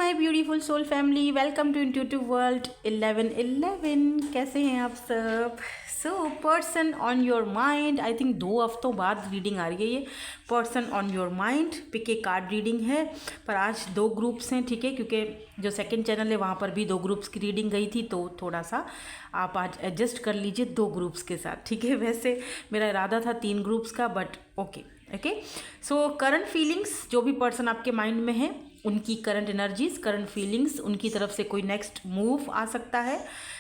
My beautiful soul family, welcome to intuitive world 1111। कैसे हैं आप सब? So person on your mind, I think 2 हफ्तों बाद रीडिंग आ रही है। ये person on your mind pick a card reading है, पर आज 2 ग्रुप्स हैं, ठीक है, क्योंकि जो सेकंड चैनल है वहाँ पर भी 2 ग्रुप्स की रीडिंग गई थी, तो थोड़ा सा आप आज एडजस्ट कर लीजिए 2 ग्रुप्स के साथ, ठीक है। वैसे मेरा इरादा था 3 ग्रुप्स का, but okay. So current feelings, जो भी पर्सन आपके माइंड में है उनकी करंट एनर्जीज, करंट फीलिंग्स, उनकी तरफ से कोई नेक्स्ट मूव आ सकता है,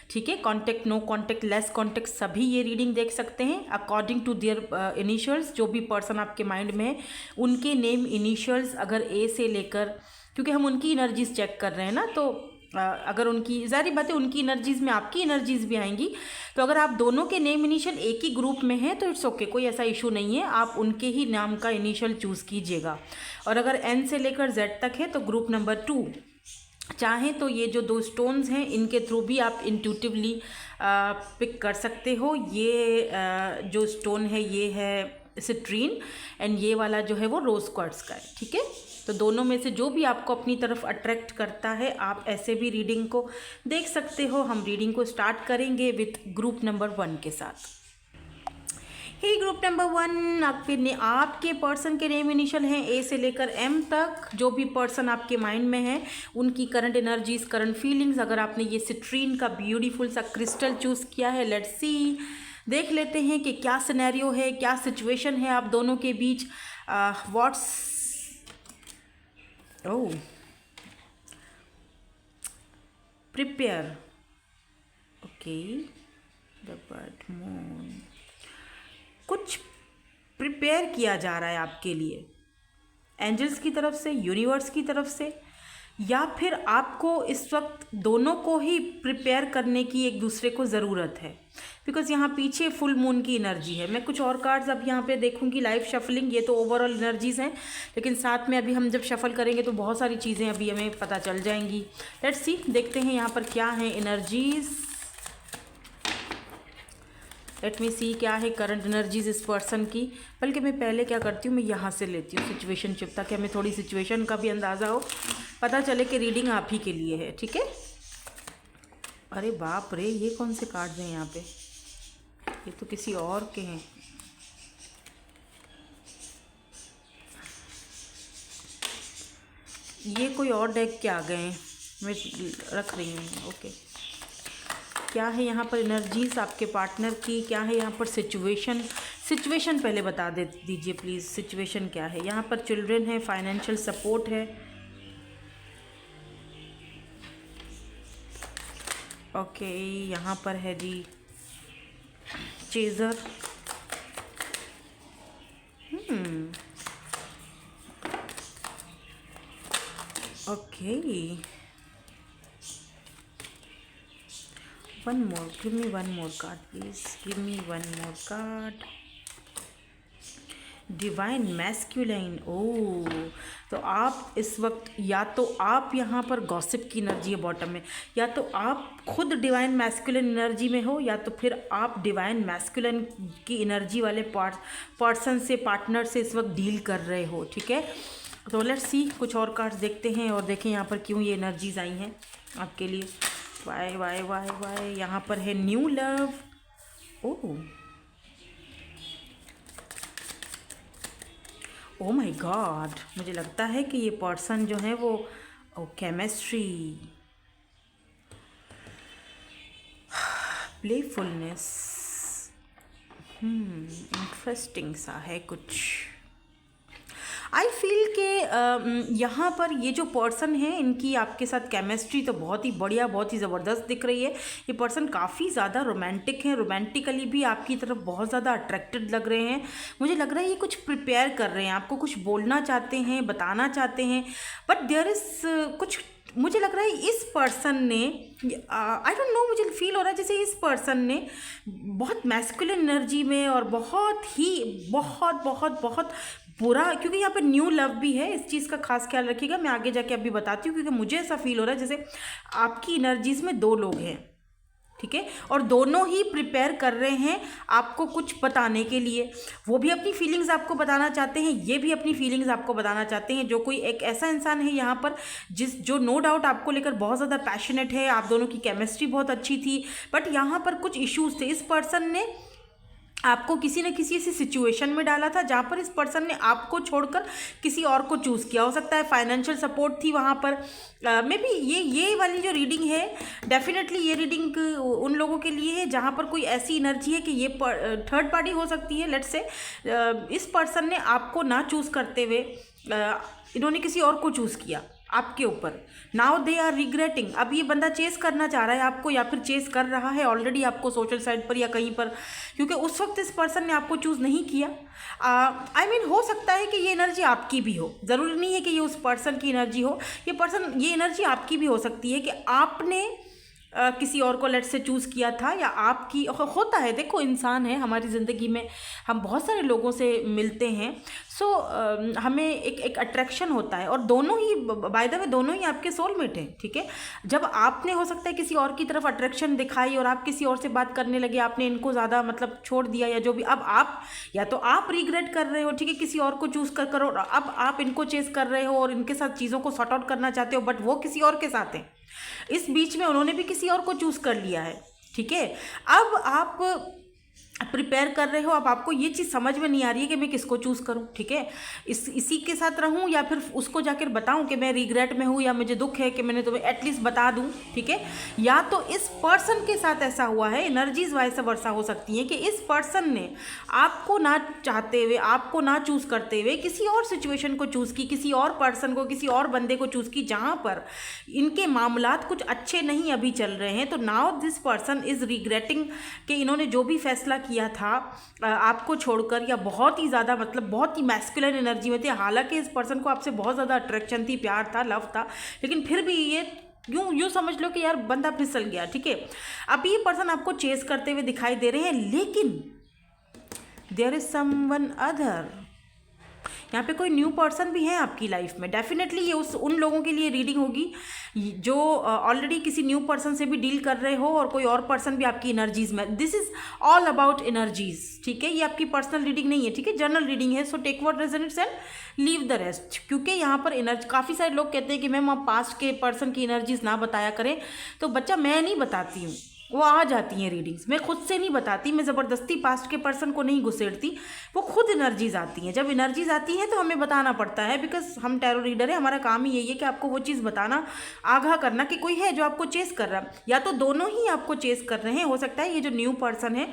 ठीक है। Contact, no contact, less contact, सभी ये रीडिंग देख सकते हैं अकॉर्डिंग टू देयर इनिशियल्स। जो भी पर्सन आपके माइंड में है उनके नेम इनिशियल्स अगर ए से लेकर, क्योंकि हम उनकी एनर्जीज चेक कर रहे हैं ना, तो अगर उनकी, ज़ाहिर बात है उनकी एनर्जीज़ में आपकी एनर्जीज़ भी आएंगी। तो अगर आप दोनों के नेम इनिशियल एक ही ग्रुप में हैं तो इट्स ओके, कोई ऐसा इशू नहीं है, आप उनके ही नाम का इनिशियल चूज़ कीजिएगा। और अगर एन से लेकर जेड तक है तो ग्रुप नंबर 2। चाहें तो ये जो 2 स्टोन्स हैं इनके थ्रू भी आप इंट्यूटिवली पिक कर सकते हो। ये जो स्टोन है ये है सिट्रीन, एंड ये वाला जो है वो रोज़ क्वार्ट्ज का है, ठीक है। तो दोनों में से जो भी आपको अपनी तरफ अट्रैक्ट करता है आप ऐसे भी रीडिंग को देख सकते हो। हम रीडिंग को स्टार्ट करेंगे विथ ग्रुप नंबर 1 के साथ। हे ग्रुप नंबर 1, आपके पर्सन के नेम इनिशियल हैं ए से लेकर एम तक। जो भी पर्सन आपके माइंड में है उनकी करंट एनर्जीज, करंट फीलिंग्स, अगर आपने ये सिट्रीन का ब्यूटीफुल सा क्रिस्टल चूज़ किया है, लेट्स सी, देख लेते हैं कि क्या सिनेरियो है, क्या सिचुएशन है आप दोनों के बीच। What's prepare, okay, the bird moon, कुछ प्रिपेयर किया जा रहा है आपके लिए एंजल्स की तरफ से, यूनिवर्स की तरफ से, या फिर आपको इस वक्त दोनों को ही प्रिपेयर करने की एक दूसरे को ज़रूरत है, बिकॉज यहाँ पीछे फुल मून की एनर्जी है। मैं कुछ और कार्ड्स अब यहाँ पे देखूंगी, लाइव शफलिंग, ये तो ओवरऑल एनर्जीज़ हैं, लेकिन साथ में अभी हम जब शफल करेंगे तो बहुत सारी चीज़ें अभी हमें पता चल जाएंगी। लेट्स सी, देखते हैं यहाँ पर क्या है एनर्जीज़। लेट मी सी क्या है करंट एनर्जीज इस पर्सन की। बल्कि मैं पहले क्या करती हूँ, मैं यहाँ से लेती हूँ सिचुएशन शिप, ताकि हमें थोड़ी सिचुएशन का भी अंदाज़ा हो, पता चले कि रीडिंग आप ही के लिए है, ठीक है। अरे बाप रे, ये कौन से कार्ड्स हैं यहाँ पे? ये तो किसी और के हैं। ये कोई और डेक के आ गए हैं, मैं रख रही हूँ, ओके। क्या है यहाँ पर एनर्जीज आपके पार्टनर की, क्या है यहाँ पर सिचुएशन पहले बता दीजिए प्लीज़, सिचुएशन क्या है यहाँ पर? चिल्ड्रन है, फाइनेंशियल सपोर्ट है, ओके। यहाँ पर है जी chaser, okay. One more, give me one more card please, give me one more card. Divine masculine, oh, तो आप इस वक्त, या तो आप यहाँ पर गॉसिप की एनर्जी है बॉटम में, या तो आप खुद डिवाइन मैस्कुलाइन एनर्जी में हो, या तो फिर आप डिवाइन मैस्कुलाइन की एनर्जी वाले पर्सन से, पार्टनर से इस वक्त डील कर रहे हो, ठीक है। तो लेट्स सी, कुछ और कार्ड्स देखते हैं और देखें यहाँ पर क्यों ये एनर्जीज आई हैं आपके लिए। वाई वाई वाई वाई, यहाँ पर है new love, oh O my God, मुझे लगता है कि ये पर्सन जो है वो केमिस्ट्री, प्लेफुलनेस, इंटरेस्टिंग सा है कुछ। आई फील कि यहाँ पर ये जो पर्सन है इनकी आपके साथ केमिस्ट्री तो बहुत ही बढ़िया, बहुत ही ज़बरदस्त दिख रही है। ये पर्सन काफ़ी ज़्यादा रोमांटिक है, रोमांटिकली भी आपकी तरफ बहुत ज़्यादा अट्रैक्टेड लग रहे हैं। मुझे लग रहा है ये कुछ प्रिपेयर कर रहे हैं, आपको कुछ बोलना चाहते हैं, बताना चाहते हैं, बट देयर इज़ कुछ, मुझे लग रहा है इस पर्सन ने, आई डोंट नो, मुझे फील हो रहा है जैसे इस पर्सन ने बहुत मैस्कुलिन एनर्जी में और बहुत बुरा, क्योंकि यहाँ पर न्यू लव भी है, इस चीज़ का खास ख्याल रखिएगा, मैं आगे जाके अभी बताती हूँ, क्योंकि मुझे ऐसा फील हो रहा है जैसे आपकी एनर्जीज़ में 2 लोग हैं, ठीक है। और दोनों ही प्रिपेयर कर रहे हैं आपको कुछ बताने के लिए। वो भी अपनी फीलिंग्स आपको बताना चाहते हैं, ये भी अपनी फीलिंग्स आपको बताना चाहते हैं। जो कोई एक ऐसा इंसान है यहाँ पर जो नो डाउट आपको लेकर बहुत ज़्यादा पैशनेट है, आप दोनों की केमिस्ट्री बहुत अच्छी थी, बट यहाँ पर कुछ इश्यूज थे। इस पर्सन ने आपको किसी न किसी ऐसी सिचुएशन में डाला था जहाँ पर इस पर्सन ने आपको छोड़कर किसी और को चूज़ किया। हो सकता है फाइनेंशियल सपोर्ट थी वहाँ पर, मे बी ये वाली जो रीडिंग है, डेफिनेटली ये रीडिंग उन लोगों के लिए है जहाँ पर कोई ऐसी एनर्जी है कि ये थर्ड पार्टी हो सकती है। लेट्स से इस पर्सन ने आपको ना चूज़ करते हुए इन्होंने किसी और को चूज़ किया आपके ऊपर। Now they are regretting. अब ये बंदा चेस करना चाह रहा है आपको, या फिर चेस कर रहा है ऑलरेडी आपको सोशल साइट पर या कहीं पर, क्योंकि उस वक्त इस पर्सन ने आपको चूज़ नहीं किया। आई मीन हो सकता है कि ये एनर्जी आपकी भी हो, ज़रूरी नहीं है कि ये उस पर्सन की एनर्जी हो। ये एनर्जी आपकी भी हो सकती है कि आपने किसी और को लेट से चूज़ किया था, या आपकी होता है। देखो इंसान है, हमारी ज़िंदगी में हम बहुत सारे लोगों से मिलते हैं, सो हमें एक अट्रैक्शन होता है। और दोनों ही बाय द वे दोनों ही आपके सोलमेट हैं, ठीक है। जब आपने हो सकता है किसी और की तरफ अट्रैक्शन दिखाई और आप किसी और से बात करने लगे, आपने इनको ज़्यादा मतलब छोड़ दिया या जो भी, अब आप या तो आप रिग्रेट कर रहे हो, ठीक है, किसी और को चूज़ कर करो, अब आप इनको चेस कर रहे हो और इनके साथ चीज़ों को सॉर्ट आउट करना चाहते हो, बट वो किसी और के साथ हैं। इस बीच में उन्होंने भी किसी और को चूज़ कर लिया है, ठीक है। अब आप प्रिपेयर कर रहे हो, अब आपको ये चीज़ समझ में नहीं आ रही है कि मैं किसको चूज़ करूं, ठीक है। इसी के साथ रहूं या फिर उसको जाकर बताऊं कि मैं रिग्रेट में हूं, या मुझे दुख है कि मैंने तुम्हें एटलीस्ट बता दूं, ठीक है। या तो इस पर्सन के साथ ऐसा हुआ है, एनर्जीज वाइस वर्सा हो सकती है कि इस पर्सन ने आपको ना चाहते हुए, आपको ना चूज़ करते हुए किसी और सिचुएशन को चूज़ की, किसी और पर्सन को, किसी और बंदे को चूज़ की जहाँ पर इनके मामलात कुछ अच्छे नहीं अभी चल रहे हैं। तो now this person is regretting कि इन्होंने जो भी फैसला किया था आपको छोड़कर, या बहुत ही ज़्यादा मतलब बहुत ही मैस्कुलिन एनर्जी में थे। हालांकि इस पर्सन को आपसे बहुत ज़्यादा अट्रैक्शन थी, प्यार था, लव था, लेकिन फिर भी ये यूँ समझ लो कि यार बंदा फिसल गया, ठीक है। अब ये पर्सन आपको चेस करते हुए दिखाई दे रहे हैं, लेकिन देयर इज समवन अदर। यहाँ पे कोई न्यू पर्सन भी है आपकी लाइफ में। डेफिनेटली ये उन लोगों के लिए रीडिंग होगी जो ऑलरेडी किसी न्यू पर्सन से भी डील कर रहे हो, और कोई और पर्सन भी आपकी एनर्जीज में। This is all about energies, ठीक है। ये आपकी पर्सनल रीडिंग नहीं है, ठीक है, जनरल रीडिंग है। So take what resonates and leave the rest. क्योंकि यहाँ पर एनर्जी, काफ़ी सारे लोग कहते हैं कि मैम आप पास्ट के पर्सन की एनर्जीज ना बताया करें, तो बच्चा मैं नहीं बताती हूँ, वो आ जाती हैं रीडिंग्स। मैं खुद से नहीं बताती, मैं ज़बरदस्ती पास्ट के पर्सन को नहीं घुसेड़ती, वो खुद एनर्जीज आती हैं। जब एनर्जीज आती हैं तो हमें बताना पड़ता है, बिकॉज हम टैरो रीडर है, हमारा काम ही यही है कि आपको वो चीज़ बताना, आगाह करना कि कोई है जो आपको चेस कर रहा है, या तो दोनों ही आपको चेस कर रहे हैं। हो सकता है ये जो न्यू पर्सन है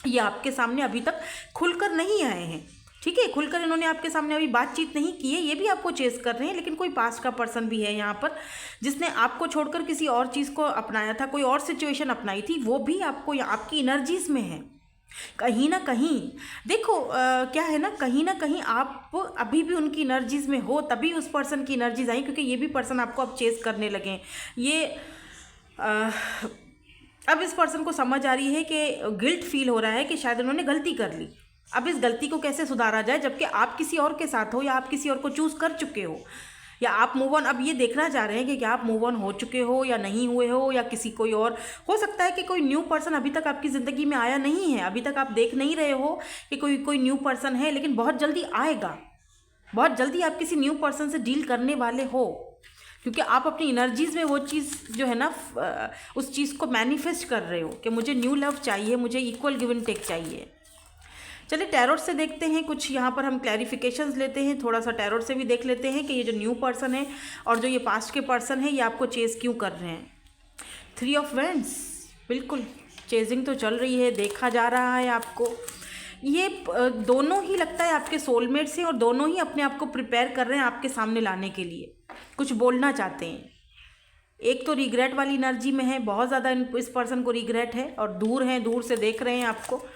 ये आपके सामने अभी तक खुलकर नहीं आए हैं, ठीक है, खुलकर इन्होंने आपके सामने अभी बातचीत नहीं की है, ये भी आपको चेस कर रहे हैं। लेकिन कोई पास्ट का पर्सन भी है यहाँ पर जिसने आपको छोड़कर किसी और चीज़ को अपनाया था, कोई और सिचुएशन अपनाई थी, वो भी आपको आपकी एनर्जीज में है। कहीं ना कहीं देखो क्या है ना, कहीं ना कहीं आप अभी भी उनकी एनर्जीज में हो, तभी उस पर्सन की एनर्जीज आई, क्योंकि ये भी पर्सन आपको अब चेस करने लगे। ये अब इस पर्सन को समझ आ रही है कि गिल्ट फील हो रहा है कि शायद उन्होंने गलती कर ली। अब इस गलती को कैसे सुधारा जाए, जबकि आप किसी और के साथ हो, या आप किसी और को चूज़ कर चुके हो, या आप मूव ऑन। अब ये देखना चाह रहे हैं कि क्या आप मूव ऑन हो चुके हो या नहीं हुए हो, या किसी कोई और। हो सकता है कि कोई न्यू पर्सन अभी तक आपकी ज़िंदगी में आया नहीं है, अभी तक आप देख नहीं रहे हो कि कोई न्यू पर्सन है, लेकिन बहुत जल्दी आएगा। बहुत जल्दी आप किसी न्यू पर्सन से डील करने वाले हो, क्योंकि आप अपनी एनर्जीज़ में वो चीज़ जो है ना, उस चीज़ को मैनिफेस्ट कर रहे हो कि मुझे न्यू लव चाहिए, मुझे इक्वल गिव एंड टेक चाहिए। चलिए टैरोट से देखते हैं कुछ, यहाँ पर हम क्लैरिफिकेशंस लेते हैं, थोड़ा सा टैरोट से भी देख लेते हैं कि ये जो न्यू पर्सन है और जो ये पास्ट के पर्सन है, ये आपको चेज़ क्यों कर रहे हैं। 3 ऑफ वैंड्स, बिल्कुल चेजिंग तो चल रही है, देखा जा रहा है आपको। ये दोनों ही लगता है आपके सोलमेट्स हैं, और दोनों ही अपने आप को प्रिपेयर कर रहे हैं आपके सामने लाने के लिए, कुछ बोलना चाहते हैं। एक तो रिग्रेट वाली एनर्जी में है, बहुत ज़्यादा इस पर्सन को रिग्रेट है, और दूर हैं, दूर से देख रहे हैं आपको।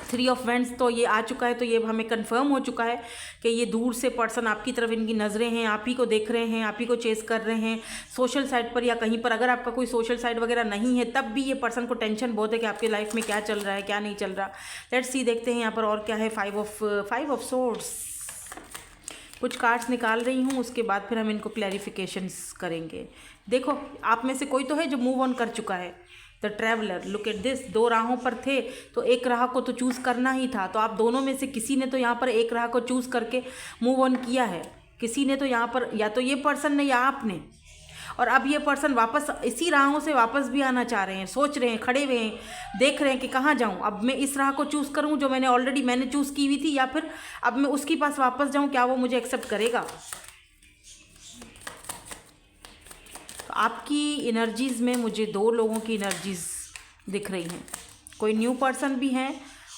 3 ऑफ वैंड्स तो ये आ चुका है, तो ये हमें कंफर्म हो चुका है कि ये दूर से पर्सन आपकी तरफ, इनकी नज़रें हैं, आप ही को देख रहे हैं, आप ही को चेस कर रहे हैं, सोशल साइट पर या कहीं पर। अगर आपका कोई सोशल साइट वगैरह नहीं है, तब भी ये पर्सन को टेंशन बहुत है कि आपकी लाइफ में क्या चल रहा है, क्या नहीं चल रहा। लेट्स सी, देखते हैं यहाँ पर और क्या है। 5 ऑफ सोर्ड्स, कुछ कार्ड्स निकाल रही हूँ, उसके बाद फिर हम इनको क्लैरिफिकेशंस करेंगे। देखो आप में से कोई तो है जो मूव ऑन कर चुका है, the traveller, look at this, दो राहों पर थे तो एक राह को तो चूज़ करना ही था, तो आप दोनों में से किसी ने तो यहाँ पर एक राह को चूज़ करके मूव ऑन किया है, किसी ने तो यहाँ पर, या तो ये पर्सन ने या आपने। और अब ये पर्सन वापस इसी राहों से वापस भी आना चाह रहे हैं, सोच रहे हैं, खड़े हुए हैं, देख रहे हैं कि कहाँ जाऊँ, अब मैं इस राह को चूज़ करूँ जो मैंने चूज़ की हुई थी, या फिर अब मैं उसके पास वापस जाऊँ, क्या वो मुझे एक्सेप्ट करेगा। तो आपकी एनर्जीज़ में मुझे दो लोगों की एनर्जीज़ दिख रही हैं, कोई न्यू पर्सन भी हैं,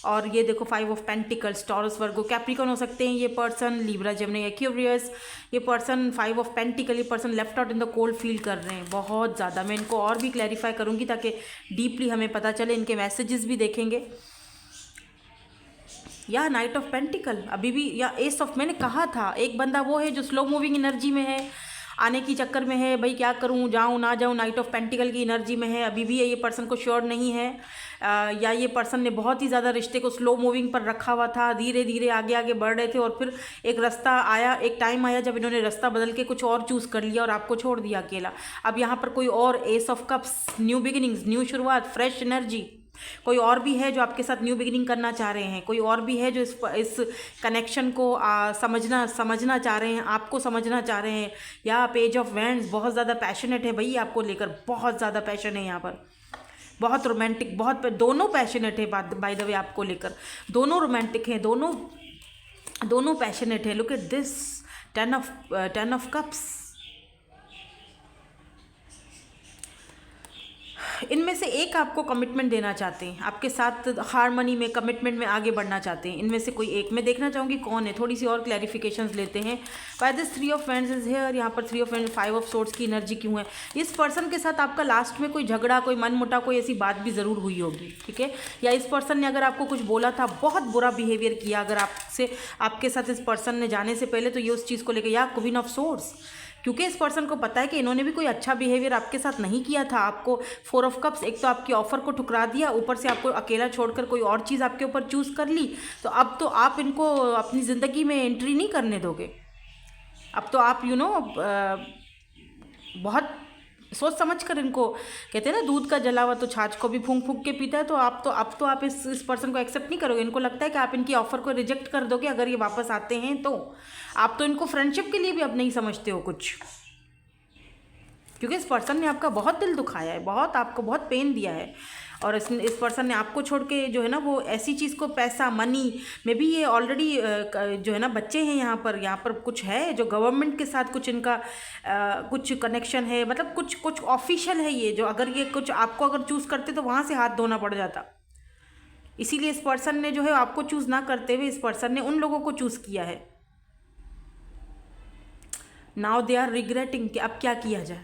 और ये देखो 5 of pentacles, taurus, Virgo, Capricorn हो सकते हैं ये पर्सन, लिब्रा, जेमिनी, एक्वेरियस। ये पर्सन 5 ऑफ पेंटिकल, ये person left out in the cold feel कर रहे हैं बहुत ज़्यादा। मैं इनको और भी क्लैरिफाई करूँगी ताकि डीपली हमें पता चले, इनके मैसेजेस भी देखेंगे। या नाइट ऑफ पेंटिकल अभी भी, या एस ऑफ, मैंने कहा था एक बंदा वो है जो स्लो मूविंग एनर्जी में है, आने की चक्कर में है, भाई क्या करूं, जाऊं ना जाऊं, नाइट ऑफ पेंटिकल की एनर्जी में है, अभी भी ये पर्सन को श्योर नहीं है। या ये पर्सन ने बहुत ही ज़्यादा रिश्ते को स्लो मूविंग पर रखा हुआ था, धीरे धीरे आगे आगे बढ़ रहे थे, और फिर एक रास्ता आया, एक टाइम आया जब इन्होंने रास्ता बदल के कुछ और चूज़ कर लिया और आपको छोड़ दिया अकेला। अब यहाँ पर कोई और, S of cups, new beginnings, new शुरुआत, फ्रेश एनर्जी, कोई और भी है जो आपके साथ न्यू बिगिनिंग करना चाह रहे हैं, कोई और भी है जो इस कनेक्शन को समझना चाह रहे हैं, आपको समझना चाह रहे हैं। या पेज ऑफ वैंड्स, बहुत ज़्यादा पैशनेट है भाई आपको लेकर, बहुत ज़्यादा पैशन है यहाँ पर, बहुत रोमांटिक, बहुत, दोनों पैशनेट है बाय द वे आपको लेकर, दोनों रोमांटिक हैं, दोनों पैशनेट है। Look at this, 10 of cups. इनमें से एक आपको कमिटमेंट देना चाहते हैं, आपके साथ हार्मनी में, कमिटमेंट में आगे बढ़ना चाहते हैं, इनमें से कोई एक। मैं देखना चाहूँगी कौन है, थोड़ी सी और क्लैरिफिकेशंस लेते हैं। By this 3 of wands is here, यहाँ पर 3 ऑफ वैंड्स, 5 ऑफ सोर्ड्स की एनर्जी क्यों है। इस पर्सन के साथ आपका लास्ट में कोई झगड़ा, कोई मनमुटाव, कोई ऐसी बात भी ज़रूर हुई होगी, ठीक है। या इस पर्सन ने अगर आपको कुछ बोला था, बहुत बुरा बिहेवियर किया अगर आपसे, आपके साथ इस पर्सन ने जाने से पहले, तो ये उस चीज़ को लेकर। या क्वीन ऑफ सोर्ड्स, क्योंकि इस पर्सन को पता है कि इन्होंने भी कोई अच्छा बिहेवियर आपके साथ नहीं किया था, आपको 4 ऑफ कप्स, एक तो आपकी ऑफर को ठुकरा दिया, ऊपर से आपको अकेला छोड़कर कोई और चीज़ आपके ऊपर चूज़ कर ली, तो अब तो आप इनको अपनी ज़िंदगी में एंट्री नहीं करने दोगे। अब तो आप बहुत सोच समझ कर इनको, कहते हैं ना दूध का जला हुआ तो छाछ को भी फूंक फूंक के पीता है, तो अब तो आप इस पर्सन को एक्सेप्ट नहीं करोगे। इनको लगता है कि आप इनकी ऑफर को रिजेक्ट कर दोगे अगर ये वापस आते हैं, तो आप तो इनको फ्रेंडशिप के लिए भी अब नहीं समझते हो कुछ, क्योंकि इस पर्सन ने आपका बहुत दिल दुखाया है, बहुत आपको बहुत पेन दिया है। और इस पर्सन ने आपको छोड़ के जो है ना, वो ऐसी चीज़ को, पैसा, मनी में भी, ये ऑलरेडी जो है ना, बच्चे हैं यहाँ पर कुछ है जो गवर्नमेंट के साथ कुछ इनका कुछ कनेक्शन है, मतलब कुछ ऑफिशियल है ये, जो अगर ये कुछ आपको अगर चूज़ करते तो वहाँ से हाथ धोना पड़ जाता। इसीलिए इस पर्सन ने जो है आपको चूज़ ना करते हुए, इस पर्सन ने उन लोगों को चूज़ किया है। नाउ दे आर रिग्रेटिंग कि अब क्या किया जाए।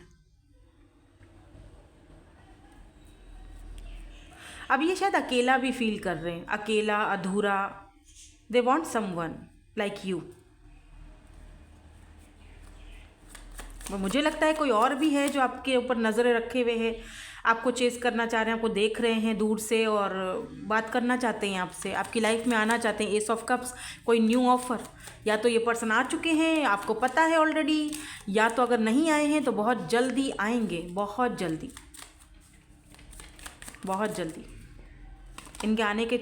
अब ये शायद अकेला भी फील कर रहे हैं, अकेला, अधूरा। They want someone like you. मुझे लगता है कोई और भी है जो आपके ऊपर नज़रें रखे हुए हैं, आपको चेस करना चाह रहे हैं, आपको देख रहे हैं दूर से और बात करना चाहते हैं आपसे, आपकी लाइफ में आना चाहते हैं। एस ऑफ कप्स, कोई न्यू ऑफर, या तो ये पर्सन आ चुके हैं, आपको पता है ऑलरेडी, या तो अगर नहीं आए हैं तो बहुत जल्दी आएंगे, बहुत जल्दी, बहुत जल्दी इनके आने के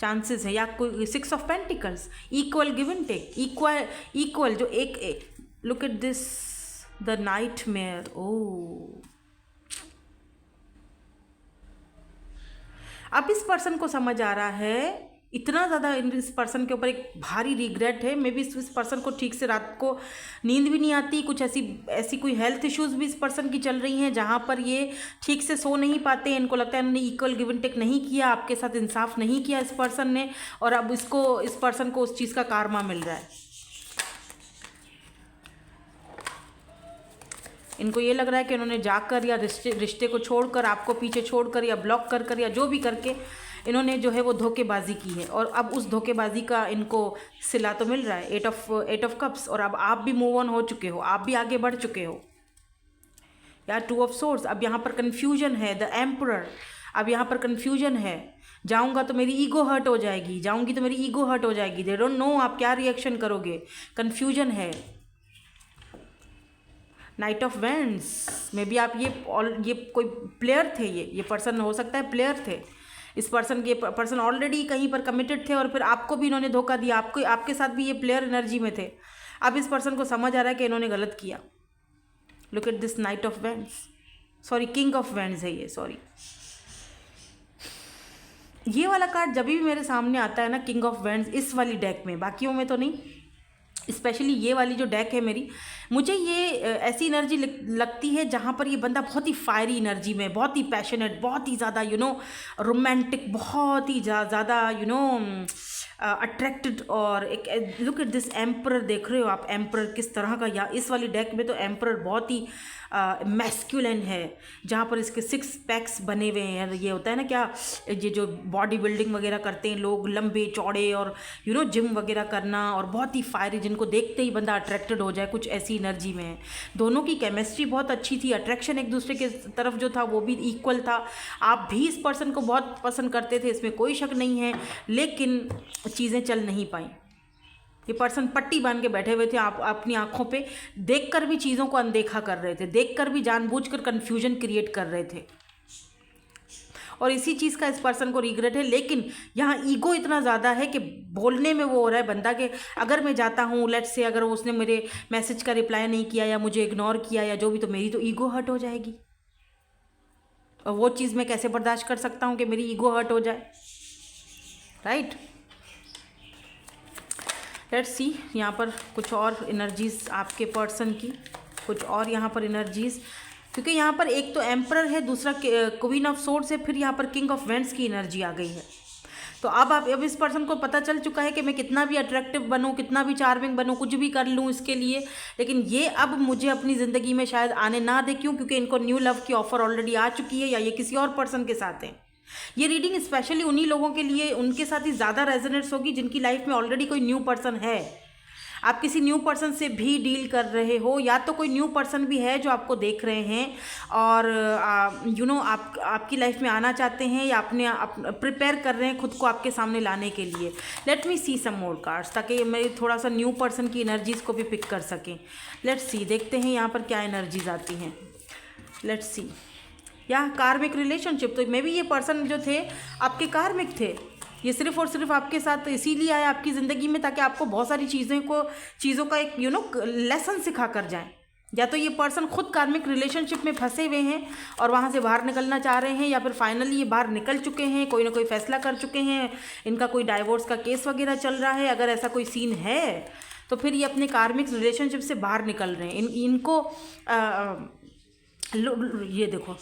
चांसेस है। या कोई 6 of pentacles, equal give and take, equal जो एक look at this, the nightmare. ओ, अब इस पर्सन को समझ आ रहा है, इतना ज़्यादा इस पर्सन के ऊपर एक भारी रिग्रेट है। मे बी इस पर्सन को ठीक से रात को नींद भी नहीं आती, कुछ ऐसी कोई हेल्थ इश्यूज़ भी इस पर्सन की चल रही हैं, जहाँ पर ये ठीक से सो नहीं पाते हैं। इनको लगता है इन्होंने इक्वल गिव एंड टेक नहीं किया, आपके साथ इंसाफ नहीं किया इस पर्सन ने, और अब इस पर्सन को उस चीज़ का कारमा मिल रहा है। इनको ये लग रहा है कि इन्होंने जाकर या रिश्ते को छोड़कर, आपको पीछे छोड़कर या ब्लॉक कर या जो भी करके इन्होंने जो है वो धोखेबाजी की है, और अब उस धोखेबाजी का इनको सिला तो मिल रहा है। 8 ऑफ कप्स, और अब आप भी मूव ऑन हो चुके हो, आप भी आगे बढ़ चुके हो। या 2 ऑफ सोर्ड्स, अब यहाँ पर कन्फ्यूजन है, द एम्परर, अब यहाँ पर कन्फ्यूजन है। जाऊँगा तो मेरी ईगो हर्ट हो जाएगी, जाऊँगी तो मेरी ईगो हर्ट हो जाएगी, दे डोंट नो आप क्या रिएक्शन करोगे, कन्फ्यूजन है। नाइट ऑफ वेंड्स में भी आप ये कोई प्लेयर थे, ये पर्सन हो सकता है प्लेयर थे। इस पर्सन ऑलरेडी कहीं पर कमिटेड थे और फिर आपको भी इन्होंने धोखा दिया, आपके साथ भी ये प्लेयर एनर्जी में थे। अब इस पर्सन को समझ आ रहा है कि इन्होंने गलत किया। Look at this night of vends, sorry king of vends है ये, सॉरी। ये वाला कार्ड जब भी मेरे सामने आता है ना, किंग ऑफ वेंड्स, इस वाली डेक में, बाकियों में तो नहीं, स्पेशली ये वाली जो डेक है मेरी, मुझे ये ऐसी एनर्जी लगती है जहाँ पर ये बंदा बहुत ही फायरी एनर्जी में, बहुत ही पैशनेट, बहुत ही ज़्यादा रोमांटिक, बहुत ही ज़्यादा अट्रैक्टेड। और एक लुक एट दिस एम्परर, देख रहे हो आप एम्परर किस तरह का, या इस वाली डेक में तो एम्परर बहुत ही मैस्कुलिन है, जहाँ पर इसके 6 पैक्स बने हुए हैं। ये होता है ना क्या, ये जो बॉडी बिल्डिंग वगैरह करते हैं लोग, लंबे चौड़े और जिम वगैरह करना, और बहुत ही फायरी, जिनको देखते ही बंदा अट्रैक्टेड हो जाए, कुछ ऐसी एनर्जी में है। दोनों की केमिस्ट्री बहुत अच्छी थी, अट्रैक्शन एक दूसरे के तरफ जो था वो भी इक्वल था। आप भी इस पर्सन को बहुत पसंद करते थे, इसमें कोई शक नहीं है, लेकिन चीज़ें चल नहीं पाई। ये पर्सन पट्टी बांध के बैठे हुए थे, आप अपनी आंखों पे देखकर भी चीज़ों को अनदेखा कर रहे थे, देखकर भी जानबूझकर कन्फ्यूजन क्रिएट कर रहे थे, और इसी चीज़ का इस पर्सन को रिग्रेट है। लेकिन यहाँ ईगो इतना ज़्यादा है कि बोलने में वो हो रहा है बंदा के, अगर मैं जाता हूँ, लेट्स से अगर उसने मेरे मैसेज का रिप्लाई नहीं किया या मुझे इग्नोर किया या जो भी, तो मेरी तो ईगो हर्ट हो जाएगी, और वो चीज़ मैं कैसे बर्दाश्त कर सकता हूँ कि मेरी ईगो हर्ट हो जाए, राइट। लेट्स सी यहाँ पर कुछ और एनर्जीज आपके पर्सन की, कुछ और यहाँ पर एनर्जीज, क्योंकि यहाँ पर एक तो एम्परर है, दूसरा क्वीन ऑफ सोर्ड्स है, फिर यहाँ पर किंग ऑफ वेंड्स की एनर्जी आ गई है। तो अब इस पर्सन को पता चल चुका है कि मैं कितना भी अट्रैक्टिव बनूँ, कितना भी चार्मिंग बनूँ, कुछ भी कर लूँ इसके लिए, लेकिन ये अब मुझे अपनी ज़िंदगी में शायद आने ना दे। क्यों? क्योंकि इनको न्यू लव की ऑफ़र ऑलरेडी आ चुकी है, या ये किसी और पर्सन के साथ है। ये रीडिंग स्पेशली उन्हीं लोगों के लिए, उनके साथ ही ज़्यादा रेजोनेट्स होगी जिनकी लाइफ में ऑलरेडी कोई न्यू पर्सन है। आप किसी न्यू पर्सन से भी डील कर रहे हो, या तो कोई न्यू पर्सन भी है जो आपको देख रहे हैं और आपकी लाइफ में आना चाहते हैं, या प्रिपेयर कर रहे हैं खुद को आपके सामने लाने के लिए। लेट मी सी सम मोर कार्ड्स, ताकि मैं थोड़ा सा न्यू पर्सन की एनर्जीज़ को भी पिक कर सकें। लेट्स सी, देखते हैं यहाँ पर क्या एनर्जीज आती हैं। लेट्स सी, या कार्मिक रिलेशनशिप, तो मे भी ये पर्सन जो थे आपके कार्मिक थे। ये सिर्फ और सिर्फ आपके साथ इसीलिए आया आपकी ज़िंदगी में ताकि आपको बहुत सारी चीज़ों का एक लेसन सिखा कर जाए। या तो ये पर्सन खुद कार्मिक रिलेशनशिप में फंसे हुए हैं और वहाँ से बाहर निकलना चाह रहे हैं, या फिर फाइनली ये बाहर निकल चुके हैं, कोई ना कोई फैसला कर चुके हैं, इनका कोई डाइवोर्स का केस वगैरह चल रहा है। अगर ऐसा कोई सीन है तो फिर ये अपने कार्मिक रिलेशनशिप से बाहर निकल रहे हैं। इनको ये देखो,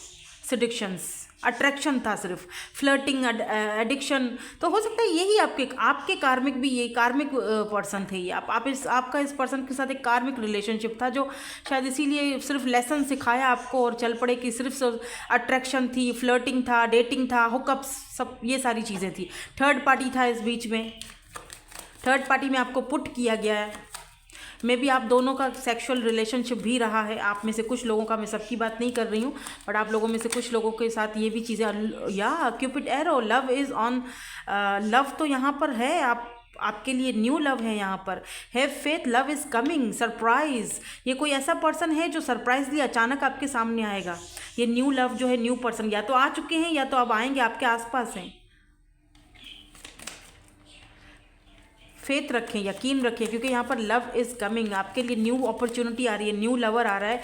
सेडिक्शंस, अट्रैक्शन था सिर्फ, फ्लर्टिंग, एडिक्शन, तो हो सकता है यही आपके कार्मिक भी, ये कार्मिक पर्सन थे ये। आपका इस पर्सन के साथ एक कार्मिक रिलेशनशिप था जो शायद इसीलिए सिर्फ लेसन सिखाया आपको और चल पड़े कि सिर्फ अट्रैक्शन थी, फ्लर्टिंग था, डेटिंग था, हुकअप्स, सब ये सारी चीज़ें थी। थर्ड पार्टी था इस बीच में, थर्ड पार्टी में आपको पुट किया गया है। मे बी आप दोनों का सेक्सुअल रिलेशनशिप भी रहा है, आप में से कुछ लोगों का, मैं सबकी बात नहीं कर रही हूँ, बट आप लोगों में से कुछ लोगों के साथ ये भी चीज़ें, या Cupid arrow, love is on, love तो यहाँ पर है, आपके लिए न्यू लव है यहाँ पर। Have faith, love is coming, surprise, ये कोई ऐसा पर्सन है जो सरप्राइजली अचानक आपके सामने आएगा। ये न्यू लव जो है, न्यू पर्सन या तो आ चुके हैं या तो अब आएंगे, आपके आसपास हैं। फेथ रखें, यकीन रखें, क्योंकि यहाँ पर लव इज़ कमिंग, आपके लिए न्यू अपॉर्चुनिटी आ रही है, न्यू लवर आ रहा है।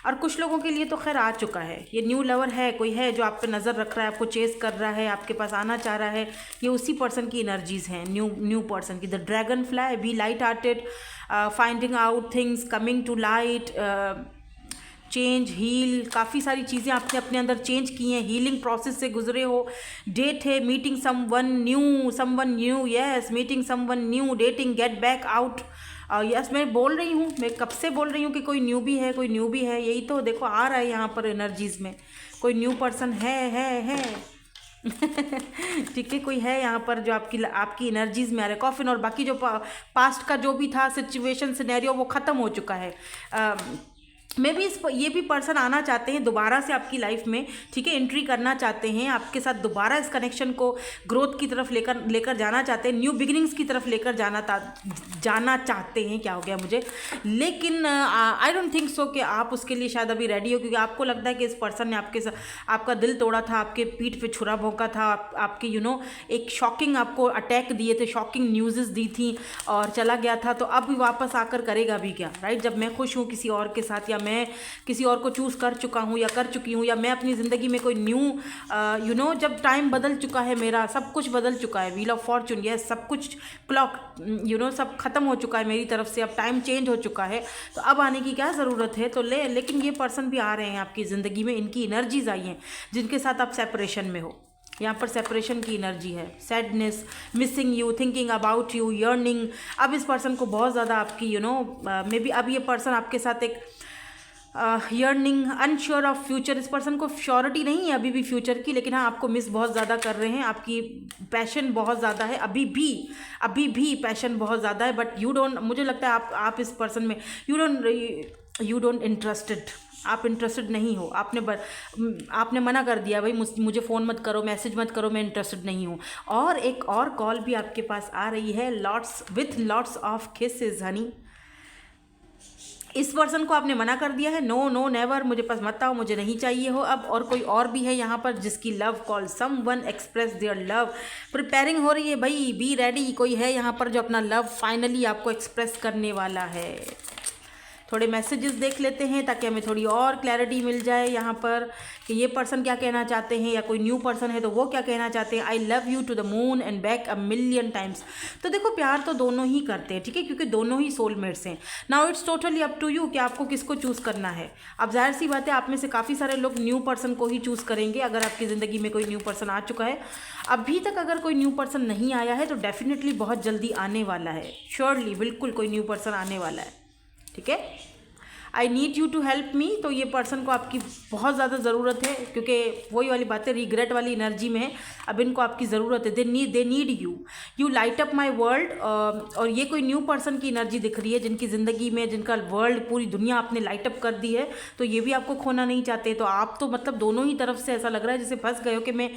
और कुछ लोगों के लिए तो खैर आ चुका है, ये न्यू लवर है, कोई है जो आप पे नज़र रख रहा है, आपको चेस कर रहा है, आपके पास आना चाह रहा है। ये उसी पर्सन की एनर्जीज़ हैं, न्यू पर्सन की। The dragonfly, be light hearted, finding out things, coming to light, change, heal, काफ़ी सारी चीज़ें आपने अपने अंदर चेंज की हैं, हीलिंग प्रोसेस से गुजरे हो। डेट है, meeting someone new, yes, meeting someone new, dating, get back out. Yes, मैं बोल रही हूँ, मैं कब से बोल रही हूँ कि कोई न्यू भी है, कोई न्यू भी है, यही तो देखो आ रहा है यहाँ पर एनर्जीज़ में, कोई न्यू पर्सन है ठीक है, कोई है यहाँ पर जो आपकी एनर्जीज़ में आ रहा है। कॉफिन, और बाकी जो पास्ट का जो भी था सिचुएशन, सिनेरियो, वो ख़त्म हो चुका है। मे भी ये भी पर्सन आना चाहते हैं दोबारा से आपकी लाइफ में, ठीक है, एंट्री करना चाहते हैं आपके साथ, दोबारा इस कनेक्शन को ग्रोथ की तरफ लेकर जाना चाहते हैं, न्यू बिगिनिंग्स की तरफ लेकर जाना चाहते हैं, क्या हो गया मुझे, लेकिन आई डोंट थिंक सो कि आप उसके लिए शायद अभी रेडी हो, क्योंकि आपको लगता है कि इस पर्सन ने आपका दिल तोड़ा था, आपके पीठ पे छुरा भोंका था, आपके एक शॉकिंग आपको अटैक दिए थे, शॉकिंग न्यूज़ दी थी और चला गया था। तो अब वापस आकर करेगा भी क्या, राइट? जब मैं खुश हूँ किसी और के साथ, या मैं किसी और को चूज़ कर चुका हूँ या कर चुकी हूँ, या मैं अपनी ज़िंदगी में कोई न्यू जब टाइम बदल चुका है, मेरा सब कुछ बदल चुका है, व्हील ऑफ फॉर्चून, ये सब कुछ क्लॉक सब खत्म हो चुका है मेरी तरफ से, अब टाइम चेंज हो चुका है, तो अब आने की क्या ज़रूरत है? तो लेकिन ये पर्सन भी आ रहे हैं आपकी ज़िंदगी में, इनकी एनर्जीज आई हैं जिनके साथ आप सेपरेशन में हो। यहाँ पर सेपरेशन की एनर्जी है, sadness, missing you, thinking about you, yearning. अब इस पर्सन को बहुत ज़्यादा आपकी मे बी अब ये पर्सन आपके साथ एक यर्निंग, अनश्योर ऑफ फ्यूचर, इस पर्सन को श्योरिटी नहीं है अभी भी फ्यूचर की, लेकिन हाँ आपको मिस बहुत ज़्यादा कर रहे हैं, आपकी पैशन बहुत ज़्यादा है, अभी भी पैशन बहुत ज़्यादा है, बट यू डोंट, मुझे लगता है आप इस पर्सन में यू डोंट इंटरेस्टेड, आप इंटरेस्टेड नहीं हो, आपने मना कर दिया, भाई मुझे फ़ोन मत करो, मैसेज मत करो, मैं इंटरेस्टेड नहीं हूँ। और एक और कॉल भी आपके पास आ रही है, लॉट्स ऑफ किसेस हनी। इस पर्सन को आपने मना कर दिया है, नो नेवर, मुझे पास मत आओ, मुझे नहीं चाहिए हो अब। और कोई और भी है यहाँ पर जिसकी love call, someone express their love, preparing हो रही है, भाई बी रेडी, कोई है यहाँ पर जो अपना लव फाइनली आपको एक्सप्रेस करने वाला है। थोड़े मैसेजेस देख लेते हैं ताकि हमें थोड़ी और क्लैरिटी मिल जाए यहाँ पर कि ये पर्सन क्या कहना चाहते हैं, या कोई न्यू पर्सन है तो वो क्या कहना चाहते हैं। I love you to the moon and back a million times. तो देखो प्यार तो दोनों ही करते हैं, ठीक है, क्योंकि दोनों ही सोलमेट्स हैं। Now it's totally up to you कि आपको किसको चूज़ करना है। अब जाहिर सी बात है आप में से काफ़ी सारे लोग न्यू पर्सन को ही चूज़ करेंगे अगर आपकी ज़िंदगी में कोई न्यू पर्सन आ चुका है। अभी तक अगर कोई न्यू पर्सन नहीं आया है तो डेफिनेटली बहुत जल्दी आने वाला है, श्योरली, बिल्कुल कोई न्यू पर्सन आने वाला है, ठीक है। I need you to help me, तो ये पर्सन को आपकी बहुत ज़्यादा ज़रूरत है, क्योंकि वही वाली बात है, रिग्रेट वाली एनर्जी में है, अब इनको आपकी ज़रूरत है। They need you light up my world. और ये कोई न्यू पर्सन की एनर्जी दिख रही है जिनकी ज़िंदगी में, जिनका वर्ल्ड, पूरी दुनिया आपने लाइट अप कर दी है, तो ये भी आपको खोना नहीं चाहते। तो आप तो मतलब दोनों ही तरफ से ऐसा लग रहा है जैसे फंस गए हो कि मैं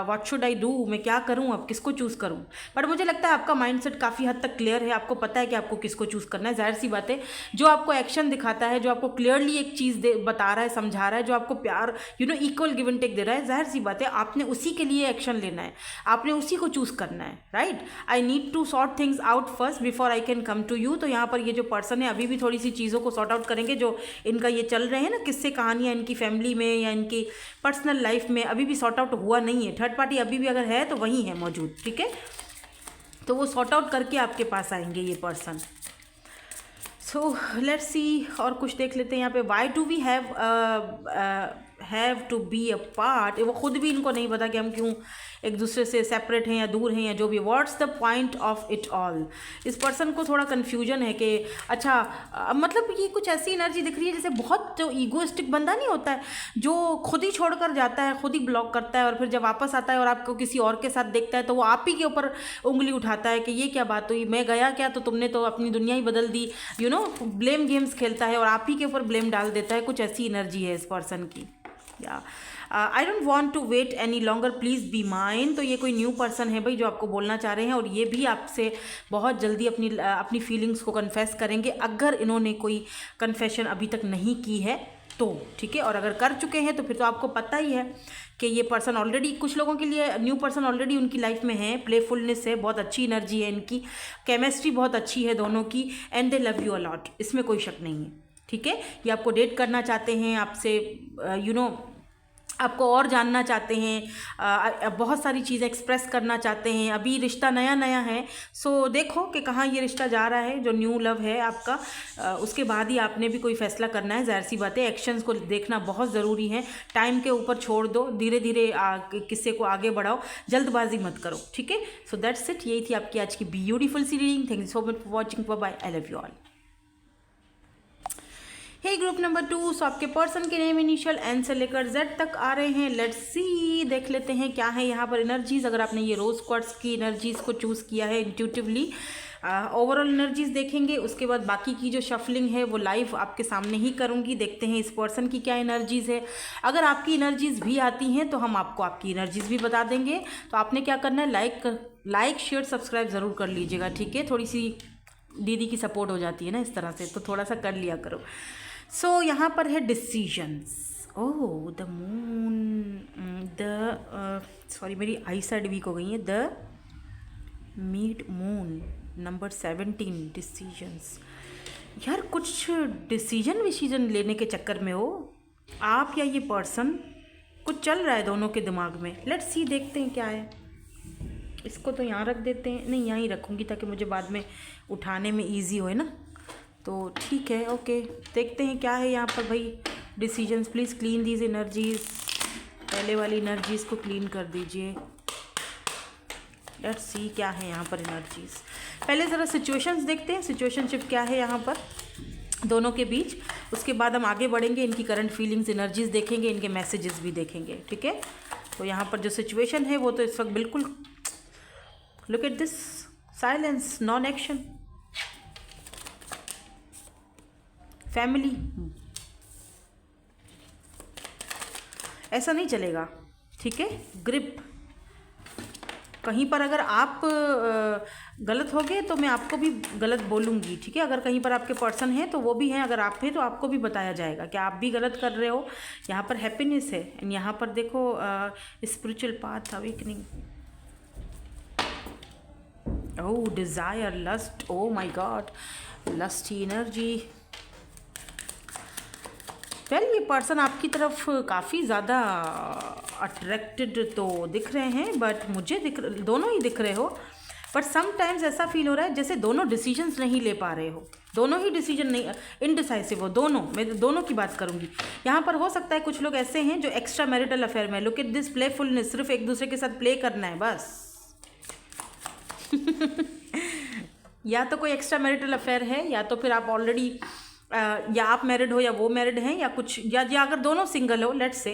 व्हाट शुड आई डू, मैं क्या करूँ, अब किसको चूज़ करूँ। बट मुझे लगता है आपका माइंडसेट काफ़ी हद तक क्लियर है, आपको पता है कि आपको किसको चूज़ करना है। जाहिर सी बात है, जो आपको एक्शन दिखाता है, जो आपको क्लियरली एक चीज़ बता रहा है, समझा रहा है, जो आपको प्यार इक्वल गिव एंड टेक दे रहा है, जाहिर सी बात है आपने उसी के लिए एक्शन लेना है, आपने उसी को चूज़ करना है, right. I need to sort things out first before I can come to you. तो यहाँ पर ये जो पर्सन है अभी भी थोड़ी सी चीज़ों को सॉर्ट आउट करेंगे, जो इनका ये चल रहे हैं ना किस्से कहानियाँ, इनकी फैमिली में या इनकी पर्सनल लाइफ में अभी भी सॉर्ट आउट हुआ नहीं है। थर्ड पार्टी अभी भी अगर है तो वहीं है मौजूद, ठीक है, तो वो सॉर्ट आउट करके आपके पास आएंगे ये पर्सन। सो लेट्स सी, और कुछ देख लेते हैं यहाँ पे। Why do we have to be a part, वो खुद भी इनको नहीं पता कि हम क्यों एक दूसरे से सेपरेट हैं या दूर हैं या जो भी। What's the point of it all. इस पर्सन को थोड़ा कन्फ्यूजन है कि अच्छा मतलब ये कुछ ऐसी एनर्जी दिख रही है जैसे बहुत जो ईगोइस्टिक बंदा नहीं होता है, जो खुद ही छोड़कर जाता है, खुद ही ब्लॉक करता है, और फिर जब वापस आता है और आपको किसी और के साथ देखता है तो वो आप ही के ऊपर उंगली उठाता है कि ये क्या बात हुई, मैं गया क्या तो तुमने तो अपनी दुनिया ही बदल दी, ब्लेम गेम्स खेलता है और आप ही के ऊपर ब्लेम डाल देता है। कुछ ऐसी एनर्जी है इस पर्सन की। या I don't want to wait any longer, please be mine. तो ये कोई न्यू पर्सन है भाई जो आपको बोलना चाह रहे हैं, और ये भी आपसे बहुत जल्दी अपनी फीलिंग्स को कन्फेस करेंगे अगर इन्होंने कोई कन्फेशन अभी तक नहीं की है तो, ठीक है। और अगर कर चुके हैं तो फिर तो आपको पता ही है कि ये पर्सन ऑलरेडी, कुछ लोगों के लिए न्यू पर्सन ऑलरेडी उनकी लाइफ में है, प्लेफुलनेस है, बहुत अच्छी एनर्जी है इनकी, केमिस्ट्री बहुत अच्छी है दोनों की, and they love you a lot, इसमें कोई शक नहीं है, ठीक है। ये आपको डेट करना चाहते हैं, आपसे आपको और जानना चाहते हैं, बहुत सारी चीज़ें एक्सप्रेस करना चाहते हैं। अभी रिश्ता नया नया है, सो देखो कि कहाँ ये रिश्ता जा रहा है, जो न्यू लव है आपका, उसके बाद ही आपने भी कोई फैसला करना है। जाहिर सी बात है एक्शंस को देखना बहुत ज़रूरी है, टाइम के ऊपर छोड़ दो, धीरे धीरे किस्से को आगे बढ़ाओ, जल्दबाजी मत करो, ठीक है। सो दैट्स इट, यही थी आपकी आज की ब्यूटीफुल सी reading. Thank you so much for watching, bye, I love you all. Hey group number 2, so आपके पर्सन के नेम इनिशियल एन से लेकर जेड तक आ रहे हैं। लेट्स सी, देख लेते हैं क्या है यहाँ पर एनर्जीज। अगर आपने ये रोज क्वार्ट्स की एनर्जीज को चूज़ किया है इंट्यूटिवली, ओवरऑल एनर्जीज देखेंगे, उसके बाद बाकी की जो शफलिंग है वो लाइव आपके सामने ही करूँगी। देखते हैं इस पर्सन की क्या एनर्जीज़ है। अगर आपकी एनर्जीज़ भी आती हैं तो हम आपको आपकी एनर्जीज़ भी बता देंगे। तो आपने क्या करना है, लाइक शेयर सब्सक्राइब ज़रूर कर लीजिएगा, ठीक है। थोड़ी सी दीदी की सपोर्ट हो जाती है ना इस तरह से, तो थोड़ा सा कर लिया करो। सो यहाँ पर है decisions. Oh the moon, sorry मेरी आई साइड वीक हो गई है। The meet moon number 17, decisions. यार कुछ डिसीजन लेने के चक्कर में हो आप या ये पर्सन, कुछ चल रहा है दोनों के दिमाग में। लेट्स सी, देखते हैं क्या है। इसको तो यहाँ रख देते हैं, नहीं यहाँ ही रखूँगी ताकि मुझे बाद में उठाने में इजी होए ना। तो ठीक है, ओके, देखते हैं क्या है यहाँ पर भाई। Decisions, please clean these energies. पहले वाली एनर्जीज़ को क्लीन कर दीजिए। लेट्स सी क्या है यहाँ पर एनर्जीज़। पहले ज़रा सिचुएशंस देखते हैं, सिचुएशनशिप क्या है यहाँ पर दोनों के बीच। उसके बाद हम आगे बढ़ेंगे, इनकी करंट फीलिंग्स एनर्जीज़ देखेंगे, इनके मैसेजेस भी देखेंगे, ठीक है। तो यहाँ पर जो सिचुएशन है वो तो इस वक्त बिल्कुल, look at this, silence, non action, family. ऐसा नहीं चलेगा, ठीक है। ग्रिप, कहीं पर अगर आप गलत हो गए तो मैं आपको भी गलत बोलूँगी, ठीक है। अगर कहीं पर आपके पर्सन हैं तो वो भी हैं, अगर आप हैं तो आपको भी बताया जाएगा कि आप भी गलत कर रहे हो। यहाँ पर हैप्पीनेस है, एंड यहाँ पर देखो spiritual path, awakening. Oh desire, lust, oh my god, lusty energy. Well ये पर्सन आपकी तरफ काफ़ी ज़्यादा अट्रैक्टेड तो दिख रहे हैं, बट मुझे दोनों ही दिख रहे हो। बट समटाइम्स ऐसा फील हो रहा है जैसे दोनों डिसीजंस नहीं ले पा रहे हो, दोनों ही डिसीजन नहीं, इनडिसाइसिव हो दोनों। मैं दोनों की बात करूंगी। यहाँ पर हो सकता है कुछ लोग ऐसे हैं जो एक्स्ट्रा मैरिटल अफेयर में, लुक एट दिस प्लेफुलनेस, सिर्फ एक दूसरे के साथ प्ले करना है बस। या तो कोई एक्स्ट्रा मैरिटल अफेयर है, या तो फिर आप ऑलरेडी या आप मैरिड हो या वो मैरिड हैं, या कुछ, या अगर दोनों सिंगल हो लेट्स से,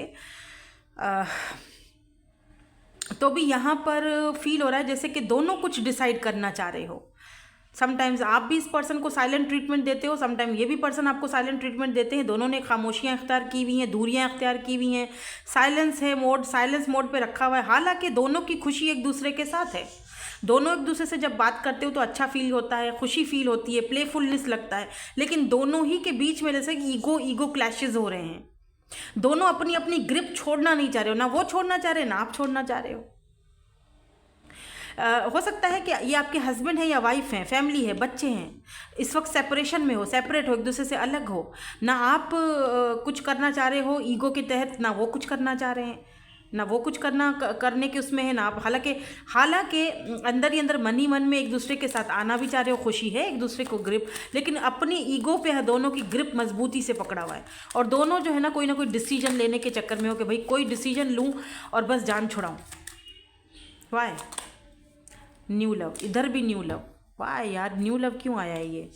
तो भी यहाँ पर फील हो रहा है जैसे कि दोनों कुछ डिसाइड करना चाह रहे हो। समटाइम्स आप भी इस पर्सन को साइलेंट ट्रीटमेंट देते हो, समटाइम ये भी पर्सन आपको साइलेंट ट्रीटमेंट देते हैं। दोनों ने खामोशियाँ अख्तियार की हुई हैं, दूरियाँ अख्तियार की हुई हैं, साइलेंस मोड पे रखा हुआ है। हालांकि दोनों की खुशी एक दूसरे के साथ है, दोनों एक दूसरे से जब बात करते हो तो अच्छा फील होता है, खुशी फील होती है, प्लेफुलनेस लगता है। लेकिन दोनों ही के बीच में जैसे ईगो क्लैशेज हो रहे हैं। दोनों अपनी अपनी ग्रिप छोड़ना नहीं चाह रहे हो, ना वो छोड़ना चाह रहे, ना आप छोड़ना चाह रहे हो। हो सकता है कि ये आपके हस्बैंड है या वाइफ हैं, फैमिली है, बच्चे हैं, इस वक्त सेपरेशन में हो, सेपरेट हो, एक दूसरे से अलग हो। ना आप कुछ करना चाह रहे हो ईगो के तहत, ना वो कुछ करना चाह रहे हैं, ना वो कुछ करने के उसमें है, ना आप। हालांकि अंदर ही अंदर मन ही मन में एक दूसरे के साथ आना भी चाह रहे हो, खुशी है एक दूसरे को ग्रिप, लेकिन अपनी ईगो पे है दोनों की ग्रिप मजबूती से पकड़ा हुआ है। और दोनों जो है ना कोई डिसीजन लेने के चक्कर में हो कि भाई कोई डिसीजन लूँ और बस जान छुड़ाऊँ। वाई न्यू लव, इधर भी न्यू लव। वाह यार, न्यू लव क्यों आया है ये?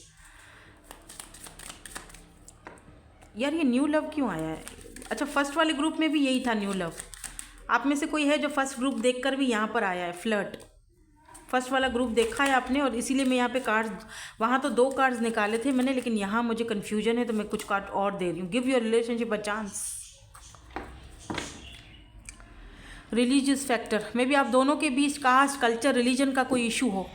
यार ये न्यू लव क्यों आया है? अच्छा, फर्स्ट वाले ग्रुप में भी यही था न्यू लव। आप में से कोई है जो फर्स्ट ग्रुप देखकर भी यहाँ पर आया है? फ्लर्ट, फर्स्ट वाला ग्रुप देखा है आपने, और इसीलिए मैं यहाँ पे कार्ड्स, वहाँ तो 2 कार्ड्स निकाले थे मैंने, लेकिन यहाँ मुझे कन्फ्यूजन है तो मैं कुछ कार्ड और दे रही हूँ। Give your relationship a chance. Religious factor, may be आप दोनों के बीच कास्ट, कल्चर, रिलीजन का कोई इशू हो,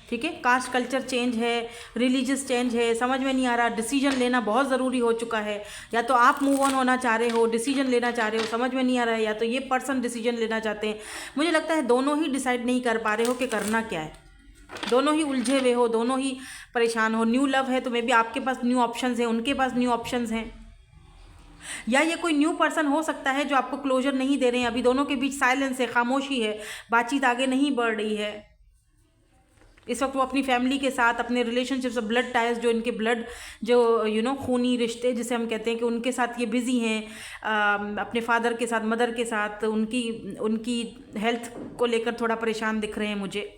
ठीक है। कास्ट कल्चर चेंज है, रिलीजियस चेंज है, समझ में नहीं आ रहा, डिसीजन लेना बहुत ज़रूरी हो चुका है। या तो आप मूव ऑन होना चाह रहे हो, डिसीजन लेना चाह रहे हो, समझ में नहीं आ रहा है, या तो ये पर्सन डिसीजन लेना चाहते हैं। मुझे लगता है दोनों ही डिसाइड नहीं कर पा रहे हो कि करना क्या है, दोनों ही उलझे हुए हो, दोनों ही परेशान हो। न्यू लव है तो मे बी आपके पास न्यू ऑप्शंस हैं, उनके पास न्यू ऑप्शंस हैं, या ये कोई न्यू पर्सन हो सकता है जो आपको क्लोजर नहीं दे रहे हैं। अभी दोनों के बीच साइलेंस है, खामोशी है, बातचीत आगे नहीं बढ़ रही है। इस वक्त वो अपनी फैमिली के साथ, अपने रिलेशनशिप्स, ब्लड टाइज, जो इनके ब्लड, जो खूनी रिश्ते जिसे हम कहते हैं, कि उनके साथ ये बिजी हैं। अपने फादर के साथ, मदर के साथ, उनकी हेल्थ को लेकर थोड़ा परेशान दिख रहे हैं मुझे।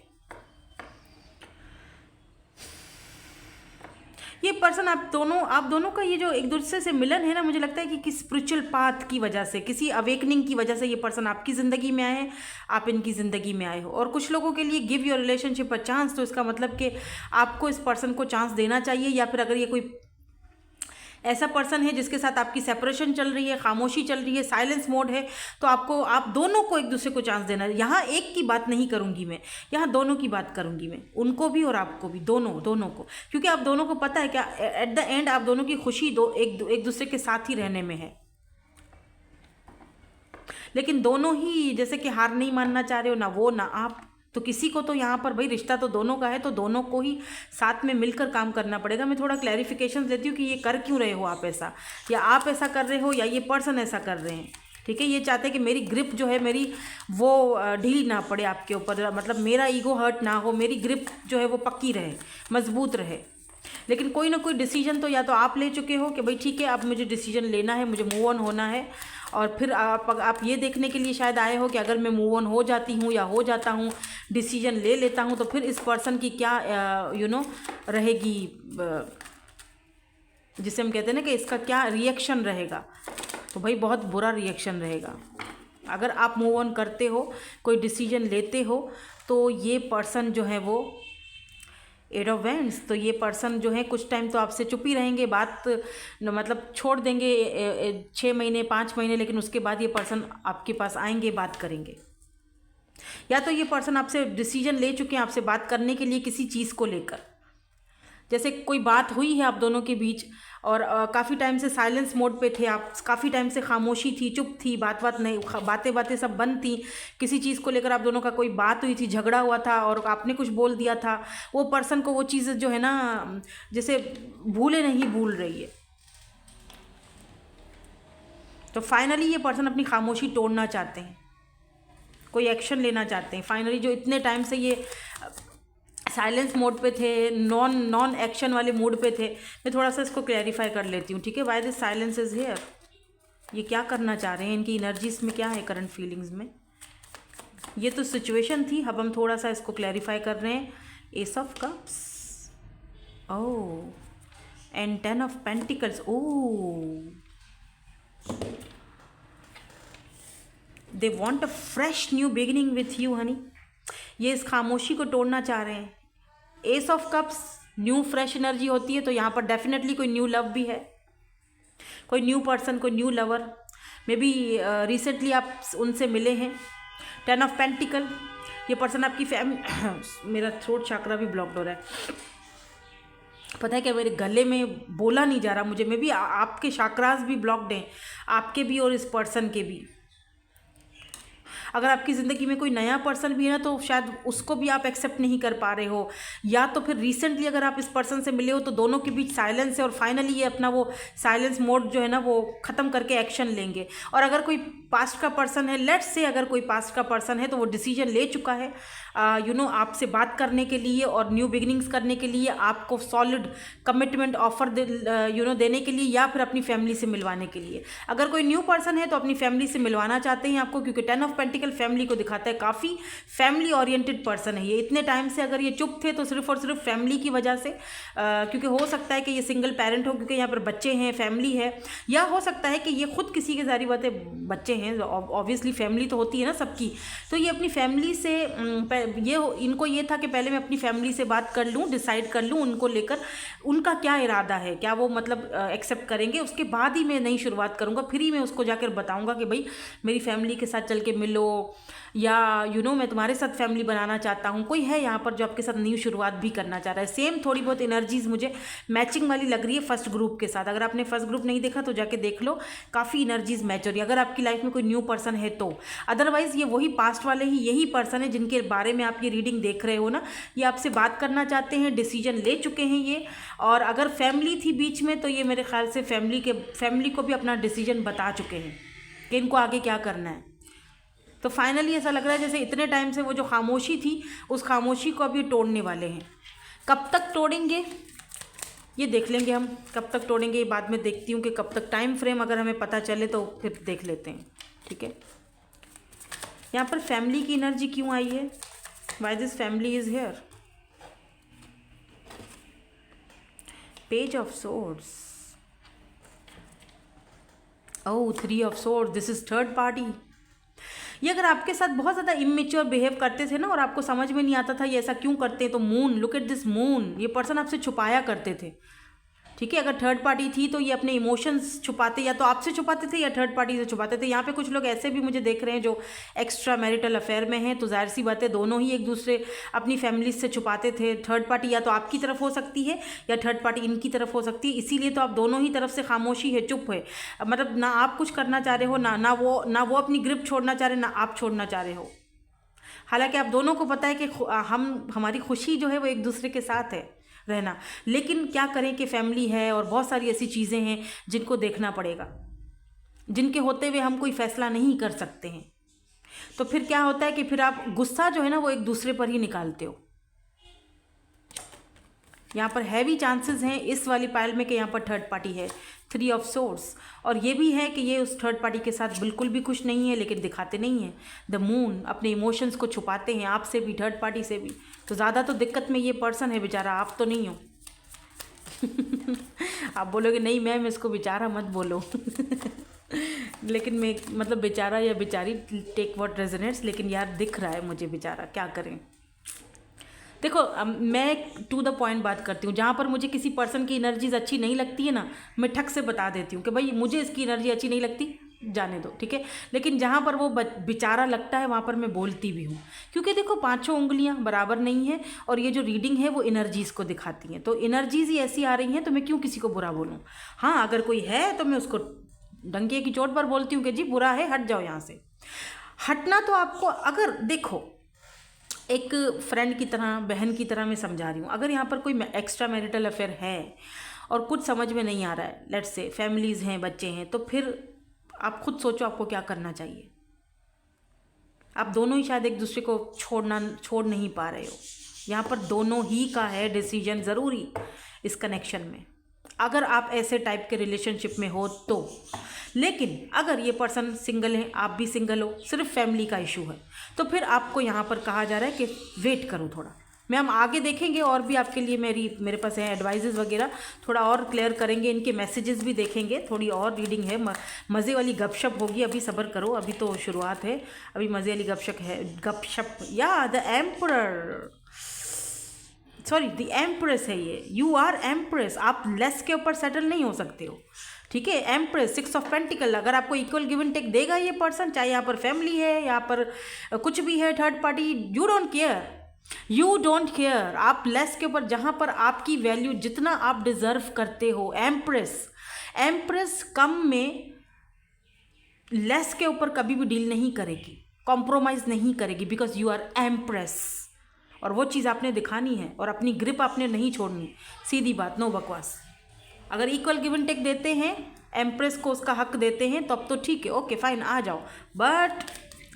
ये पर्सन आप दोनों का ये जो एक दूसरे से मिलन है ना, मुझे लगता है कि किस स्पिरिचुअल पाथ की वजह से, किसी अवेकनिंग की वजह से ये पर्सन आपकी ज़िंदगी में आए हैं, आप इनकी ज़िंदगी में आए हो। और कुछ लोगों के लिए give your relationship a chance, तो इसका मतलब कि आपको इस पर्सन को चांस देना चाहिए। या फिर अगर ये कोई ऐसा पर्सन है जिसके साथ आपकी सेपरेशन चल रही है, खामोशी चल रही है, साइलेंस मोड है, तो आप दोनों को एक दूसरे को चांस देना है। यहाँ एक की बात नहीं करूँगी मैं, यहाँ दोनों की बात करूँगी मैं, उनको भी और आपको भी, दोनों को। क्योंकि आप दोनों को पता है क्या, एट द एंड आप दोनों की खुशी एक दूसरे के साथ ही रहने में है। लेकिन दोनों ही जैसे कि हार नहीं मानना चाह रहे हो, ना वो ना आप। तो किसी को तो यहाँ पर भाई रिश्ता तो दोनों का है, तो दोनों को ही साथ में मिलकर काम करना पड़ेगा। मैं थोड़ा क्लैरिफिकेशन देती हूँ कि ये कर क्यों रहे हो आप ऐसा, या आप ऐसा कर रहे हो या ये पर्सन ऐसा कर रहे हैं। ठीक है, ये चाहते हैं कि मेरी ग्रिप जो है मेरी वो ढीली ना पड़े आपके ऊपर, मतलब मेरा ईगो हर्ट ना हो, मेरी ग्रिप जो है वो पक्की रहे, मजबूत रहे। लेकिन कोई ना कोई डिसीजन तो या तो आप ले चुके हो कि भाई ठीक है अब मुझे डिसीजन लेना है, मुझे मूव ऑन होना है। और फिर आप ये देखने के लिए शायद आए हो कि अगर मैं मूव ऑन हो जाती हूँ या हो जाता हूँ, डिसीजन ले लेता हूँ, तो फिर इस पर्सन की क्या रहेगी, जिसे हम कहते हैं ना कि इसका क्या रिएक्शन रहेगा। तो भाई बहुत बुरा रिएक्शन रहेगा। अगर आप मूव ऑन करते हो, कोई डिसीजन लेते हो, तो ये पर्सन जो है वो एट ऑफ वैंड्स, तो ये पर्सन जो है कुछ टाइम तो आपसे चुप ही रहेंगे, बात मतलब छोड़ देंगे 6 महीने 5 महीने, लेकिन उसके बाद ये पर्सन आपके पास आएंगे, बात करेंगे। या तो ये पर्सन आपसे डिसीजन ले चुके हैं आपसे बात करने के लिए किसी चीज़ को लेकर, जैसे कोई बात हुई है आप दोनों के बीच और काफ़ी टाइम से साइलेंस मोड पे थे आप, काफ़ी टाइम से खामोशी थी, चुप थी, बात नहीं, बातें सब बंद थी। किसी चीज़ को लेकर आप दोनों का कोई बात हुई थी, झगड़ा हुआ था और आपने कुछ बोल दिया था, वो पर्सन को वो चीज़ जो है ना जैसे भूले नहीं भूल रही है। तो फाइनली ये पर्सन अपनी खामोशी तोड़ना चाहते हैं, कोई एक्शन लेना चाहते हैं। फाइनली जो इतने टाइम से ये साइलेंस मोड पे थे, नॉन एक्शन वाले मूड पे थे, मैं थोड़ा सा इसको क्लैरिफाई कर लेती हूँ। ठीक है, why this silence is here, ये क्या करना चाह रहे हैं, इनकी एनर्जीज में क्या है करंट फीलिंग्स में। ये तो सिचुएशन थी, अब हम थोड़ा सा इसको क्लैरिफाई कर रहे हैं। S of cups, oh, and 10 of pentacles, oh, they want a fresh new beginning with you Honey. ये इस खामोशी को तोड़ना चाह रहे हैं। S of cups new fresh energy होती है, तो यहाँ पर डेफिनेटली कोई न्यू लव भी है, कोई न्यू पर्सन, कोई new lover, may be recently आप उनसे मिले हैं। 10 ऑफ पेंटिकल, ये पर्सन आपकी मेरा थ्रोट चक्रा भी ब्लॉक्ड हो रहा है, पता है क्या, मेरे गले में बोला नहीं जा रहा मुझे, मे बी आपके चक्रास भी ब्लॉक्ड हैं, आपके भी और इस पर्सन के भी। अगर आपकी ज़िंदगी में कोई नया पर्सन भी है ना, तो शायद उसको भी आप एक्सेप्ट नहीं कर पा रहे हो, या तो फिर रिसेंटली अगर आप इस पर्सन से मिले हो तो दोनों के बीच साइलेंस है और फाइनली ये अपना वो साइलेंस मोड जो है ना वो ख़त्म करके एक्शन लेंगे। और अगर कोई पास्ट का पर्सन है, लेट्स से अगर कोई पास्ट का पर्सन है, तो वो डिसीजन ले चुका है आपसे बात करने के लिए और न्यू बिगिनिंग्स करने के लिए, आपको सॉलिड कमिटमेंट ऑफर देने के लिए, या फिर अपनी फैमिली से मिलवाने के लिए। अगर कोई न्यू पर्सन है तो अपनी फैमिली से मिलवाना चाहते हैं आपको, क्योंकि 10 ऑफ पेंटिकल फैमिली को दिखाता है, काफ़ी फैमिली ओरिएंटेड पर्सन है ये। इतने टाइम से अगर ये चुप थे तो सिर्फ और सिर्फ फैमिली की वजह से, क्योंकि हो सकता है कि ये सिंगल पेरेंट हो, क्योंकि यहाँ पर बच्चे हैं, फैमिली है, या हो सकता है कि ये खुद किसी के सारी बातें बच्चे हैं, ऑब्वियसली फैमिली तो होती है ना सबकी। तो ये अपनी फैमिली से इनको ये था कि पहले मैं अपनी फैमिली से बात कर लूँ, डिसाइड कर लूँ उनको लेकर, उनका क्या इरादा है, क्या वो मतलब एक्सेप्ट करेंगे, उसके बाद ही मैं नई शुरुआत करूँगा। फिर ही मैं उसको जाकर बताऊँगा कि भाई मेरी फैमिली के साथ चल के मिलो, या मैं तुम्हारे साथ फैमिली बनाना चाहता हूँ। कोई है यहाँ पर जो आपके साथ न्यू शुरुआत भी करना चाह रहा है। सेम थोड़ी बहुत एनर्जीज मुझे मैचिंग वाली लग रही है फर्स्ट ग्रुप के साथ। अगर आपने फर्स्ट ग्रुप नहीं देखा तो जाके देख लो, काफ़ी एनर्जीज मैच हो रही है अगर आपकी लाइफ में कोई न्यू पर्सन है तो। अदरवाइज़ ये वही पास्ट वाले ही यही पर्सन है जिनके बारे में आप ये रीडिंग देख रहे हो ना, ये आपसे बात करना चाहते हैं, डिसीजन ले चुके हैं ये। और अगर फैमिली थी बीच में तो ये मेरे ख्याल से फैमिली को भी अपना डिसीजन बता चुके हैं कि इनको आगे क्या करना है। तो फाइनली ऐसा लग रहा है जैसे इतने टाइम से वो जो खामोशी थी, उस खामोशी को अभी तोड़ने वाले हैं। कब तक तोड़ेंगे ये देख लेंगे हम, कब तक तोड़ेंगे ये बाद में देखती हूँ कि कब तक, टाइम फ्रेम अगर हमें पता चले तो फिर देख लेते हैं। ठीक है, यहाँ पर फैमिली की एनर्जी क्यों आई है, why this family is here. Page of swords, oh 3 of swords, this is third party. ये अगर आपके साथ बहुत ज़्यादा इमेच्योर बिहेव करते थे ना और आपको समझ में नहीं आता था ये ऐसा क्यों करते हैं, तो moon, look at this moon, ये पर्सन आपसे छुपाया करते थे। ठीक है, अगर थर्ड पार्टी थी तो ये अपने इमोशंस छुपाते, या तो आपसे छुपाते थे या थर्ड पार्टी से छुपाते थे। यहाँ पे कुछ लोग ऐसे भी मुझे देख रहे हैं जो एक्स्ट्रा मैरिटल अफेयर में हैं, तो जाहिर सी बात है दोनों ही एक दूसरे अपनी फैमिली से छुपाते थे। थर्ड पार्टी या तो आपकी तरफ हो सकती है या थर्ड पार्टी इनकी तरफ हो सकती है, इसीलिए तो आप दोनों ही तरफ से खामोशी है, चुप है। मतलब ना आप कुछ करना चाह रहे हो, ना वो अपनी ग्रिप छोड़ना चाह रहे, ना आप छोड़ना चाह रहे हो। हालांकि आप दोनों को पता है कि हमारी खुशी जो है वो एक दूसरे के साथ है रहना, लेकिन क्या करें कि फैमिली है और बहुत सारी ऐसी चीज़ें हैं जिनको देखना पड़ेगा, जिनके होते हुए हम कोई फैसला नहीं कर सकते हैं। तो फिर क्या होता है कि फिर आप गुस्सा जो है ना वो एक दूसरे पर ही निकालते हो। यहाँ पर हैवी चांसेस हैं इस वाली पाइल में कि यहाँ पर थर्ड पार्टी है, 3 ऑफ सोर्ड्स, और ये भी है कि ये उस थर्ड पार्टी के साथ बिल्कुल भी खुश नहीं है, लेकिन दिखाते नहीं हैं। द मून, अपने इमोशंस को छुपाते हैं, आपसे भी, थर्ड पार्टी से भी। तो ज़्यादा तो दिक्कत में ये पर्सन है बेचारा, आप तो नहीं हो। आप बोलोगे नहीं मैम इसको बेचारा मत बोलो। लेकिन मैं मतलब बेचारा या बेचारी, टेक व्हाट रेजोनेट्स, लेकिन यार दिख रहा है मुझे बेचारा, क्या करें। देखो मैं टू द पॉइंट बात करती हूँ। जहाँ पर मुझे किसी पर्सन की एनर्जीज अच्छी नहीं लगती है ना, मैं ठक से बता देती हूँ कि भाई मुझे इसकी एनर्जी अच्छी नहीं लगती, जाने दो, ठीक है। लेकिन जहाँ पर वो बेचारा लगता है वहाँ पर मैं बोलती भी हूँ, क्योंकि देखो पांचों उंगलियाँ बराबर नहीं है और ये जो रीडिंग है वो एनर्जीज़ को दिखाती हैं। तो एनर्जीज ही ऐसी आ रही हैं तो मैं क्यों किसी को बुरा बोलूँ। हाँ, अगर कोई है तो मैं उसको डंके की चोट पर बोलती हूँ कि जी बुरा है, हट जाओ यहाँ से। हटना तो आपको, अगर देखो एक फ्रेंड की तरह, बहन की तरह मैं समझा रही हूँ, अगर यहाँ पर कोई एक्स्ट्रा मैरिटल अफेयर है और कुछ समझ में नहीं आ रहा है, लेट्स से फैमिलीज़ हैं, बच्चे हैं, तो फिर आप खुद सोचो आपको क्या करना चाहिए। आप दोनों ही शायद एक दूसरे को छोड़ नहीं पा रहे हो। यहाँ पर दोनों ही का है डिसीजन ज़रूरी इस कनेक्शन में, अगर आप ऐसे टाइप के रिलेशनशिप में हो तो। लेकिन अगर ये पर्सन सिंगल है, आप भी सिंगल हो, सिर्फ फैमिली का इशू है, तो फिर आपको यहाँ पर कहा जा रहा है कि वेट करो थोड़ा। मैम आगे देखेंगे और भी आपके लिए मेरे पास है एडवाइजेस वगैरह, थोड़ा और क्लियर करेंगे, इनके मैसेजेस भी देखेंगे, थोड़ी और रीडिंग है, मज़े वाली गपशप होगी। अभी सब्र करो, अभी तो शुरुआत है, अभी मज़े वाली गपशप। या the emperor, sorry the empress है ये, यू आर एम्प्रेस। आप लेस के ऊपर सेटल नहीं हो सकते हो, ठीक है। एम्प्रेस, 6 ऑफ पेंटिकल, अगर आपको इक्वल गिव एंड टेक देगा ये पर्सन, चाहे यहाँ पर फैमिली है, यहाँ पर कुछ भी है, third party, you don't care. आप लेस के ऊपर, जहाँ पर आपकी वैल्यू, जितना आप डिजर्व करते हो। एम्प्रेस कम में लेस के ऊपर कभी भी डील नहीं करेगी, कॉम्प्रोमाइज़ नहीं करेगी, बिकॉज यू आर एम्प्रेस। और वो चीज़ आपने दिखानी है और अपनी ग्रिप आपने नहीं छोड़नी, सीधी बात, नो बकवास। अगर इक्वल गिव एंड टेक देते हैं, एम्प्रेस को उसका हक देते हैं, तो अब तो ठीक है, ओके फाइन, आ जाओ। बट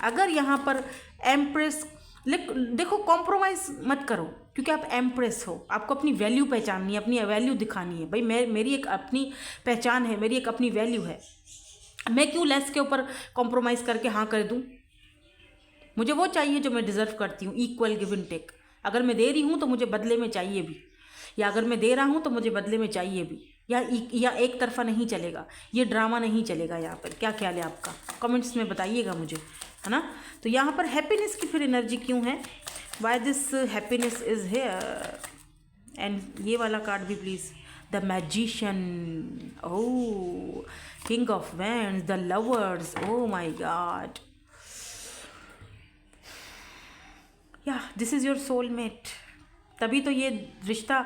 अगर यहाँ पर एम्प्रेस, देखो कॉम्प्रोमाइज़ मत करो, क्योंकि आप एम्प्रेस हो, आपको अपनी वैल्यू पहचाननी है, अपनी वैल्यू दिखानी है। भाई मेरी एक अपनी पहचान है, मेरी एक अपनी वैल्यू है, मैं क्यों लेस के ऊपर कॉम्प्रोमाइज़ करके हाँ कर दूँ। मुझे वो चाहिए जो मैं डिज़र्व करती हूँ, इक्वल गिव एंड टेक। अगर मैं दे रही हूँ तो मुझे बदले में चाहिए भी, या अगर मैं दे रहा हूँ तो मुझे बदले में चाहिए भी, या एक तरफा नहीं चलेगा, ये ड्रामा नहीं चलेगा। यहाँ पर क्या ख्याल है आपका, कमेंट्स में बताइएगा मुझे, है ना। तो यहाँ पर हैप्पीनेस की फिर एनर्जी क्यों है, why this happiness is here. And ये वाला कार्ड भी please, the magician, oh king of wands, the lovers, oh my God, या दिस इज़ योर सोलमेट। तभी तो ये रिश्ता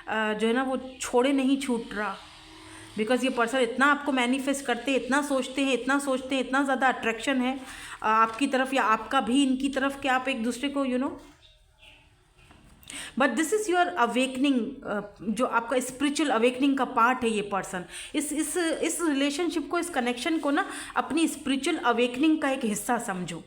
जो है ना वो छोड़े नहीं छूट रहा, बिकॉज ये पर्सन इतना आपको मैनिफेस्ट करते हैं, इतना सोचते हैं, इतना ज़्यादा अट्रैक्शन है आपकी तरफ या आपका भी इनकी तरफ कि आप एक दूसरे को but this is your awakening, जो आपका स्पिरिचुअल अवेकनिंग का पार्ट है ये पर्सन। इस रिलेशनशिप को, इस कनेक्शन को ना अपनी स्पिरिचुअल अवेकनिंग का एक हिस्सा समझो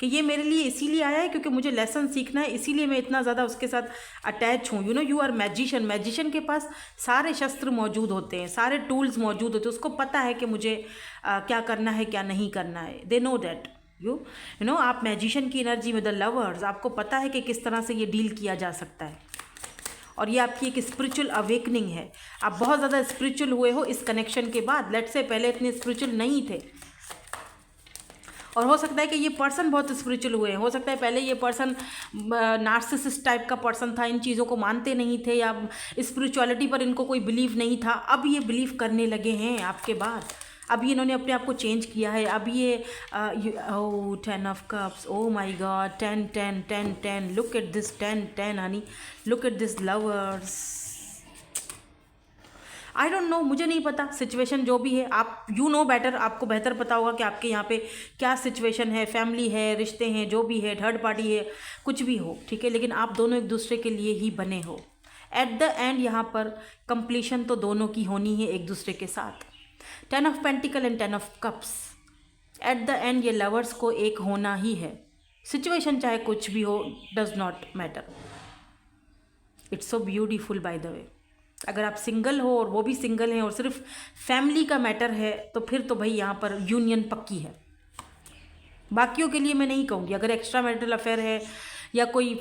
कि ये मेरे लिए इसीलिए आया है क्योंकि मुझे लेसन सीखना है, इसीलिए मैं इतना ज़्यादा उसके साथ अटैच हूँ। यू आर मैजिशियन के पास सारे शस्त्र मौजूद होते हैं, सारे टूल्स मौजूद होते हैं, उसको पता है कि मुझे क्या करना है, क्या नहीं करना है। They know that you know आप मैजिशियन की एनर्जी में द लवर्स, आपको पता है कि किस तरह से ये डील किया जा सकता है। और ये आपकी एक स्पिरिचुअल अवेकनिंग है। आप बहुत ज़्यादा स्पिरिचुअल हुए हो इस कनेक्शन के बाद। लेट्स से पहले इतने स्पिरिचुअल नहीं थे, और हो सकता है कि ये पर्सन बहुत स्पिरिचुअल हुए हैं। हो सकता है पहले ये पर्सन नार्सिसिस्ट टाइप का पर्सन था, इन चीज़ों को मानते नहीं थे या स्पिरिचुअलिटी पर इनको कोई बिलीव नहीं था। अब ये बिलीव करने लगे हैं आपके बाद। अब ये इन्होंने अपने आप को चेंज किया है। अब ये 10 of cups, O my God, 10 10 10 10, look at this 10 10 Honey, look at this lovers. I don't know, मुझे नहीं पता सिचुएशन जो भी है, आप यू नो बेटर, आपको बेहतर पता होगा कि आपके यहाँ पे क्या सिचुएशन है, फैमिली है, रिश्ते हैं, जो भी है, थर्ड पार्टी है, कुछ भी हो, ठीक है, लेकिन आप दोनों एक दूसरे के लिए ही बने हो। एट द एंड यहाँ पर कंप्लीशन तो दोनों की होनी है एक दूसरे के साथ। 10 of pentacle and 10 of cups, eight the and ये लवर्स को एक होना ही है। सिचुएशन चाहे कुछ भी हो, does not matter. It's so beautiful by the way. अगर आप सिंगल हो और वो भी सिंगल हैं और सिर्फ फैमिली का मैटर है, तो फिर तो भाई यहाँ पर यूनियन पक्की है। बाकियों के लिए मैं नहीं कहूँगी। अगर एक्स्ट्रा मैरिटल अफेयर है या कोई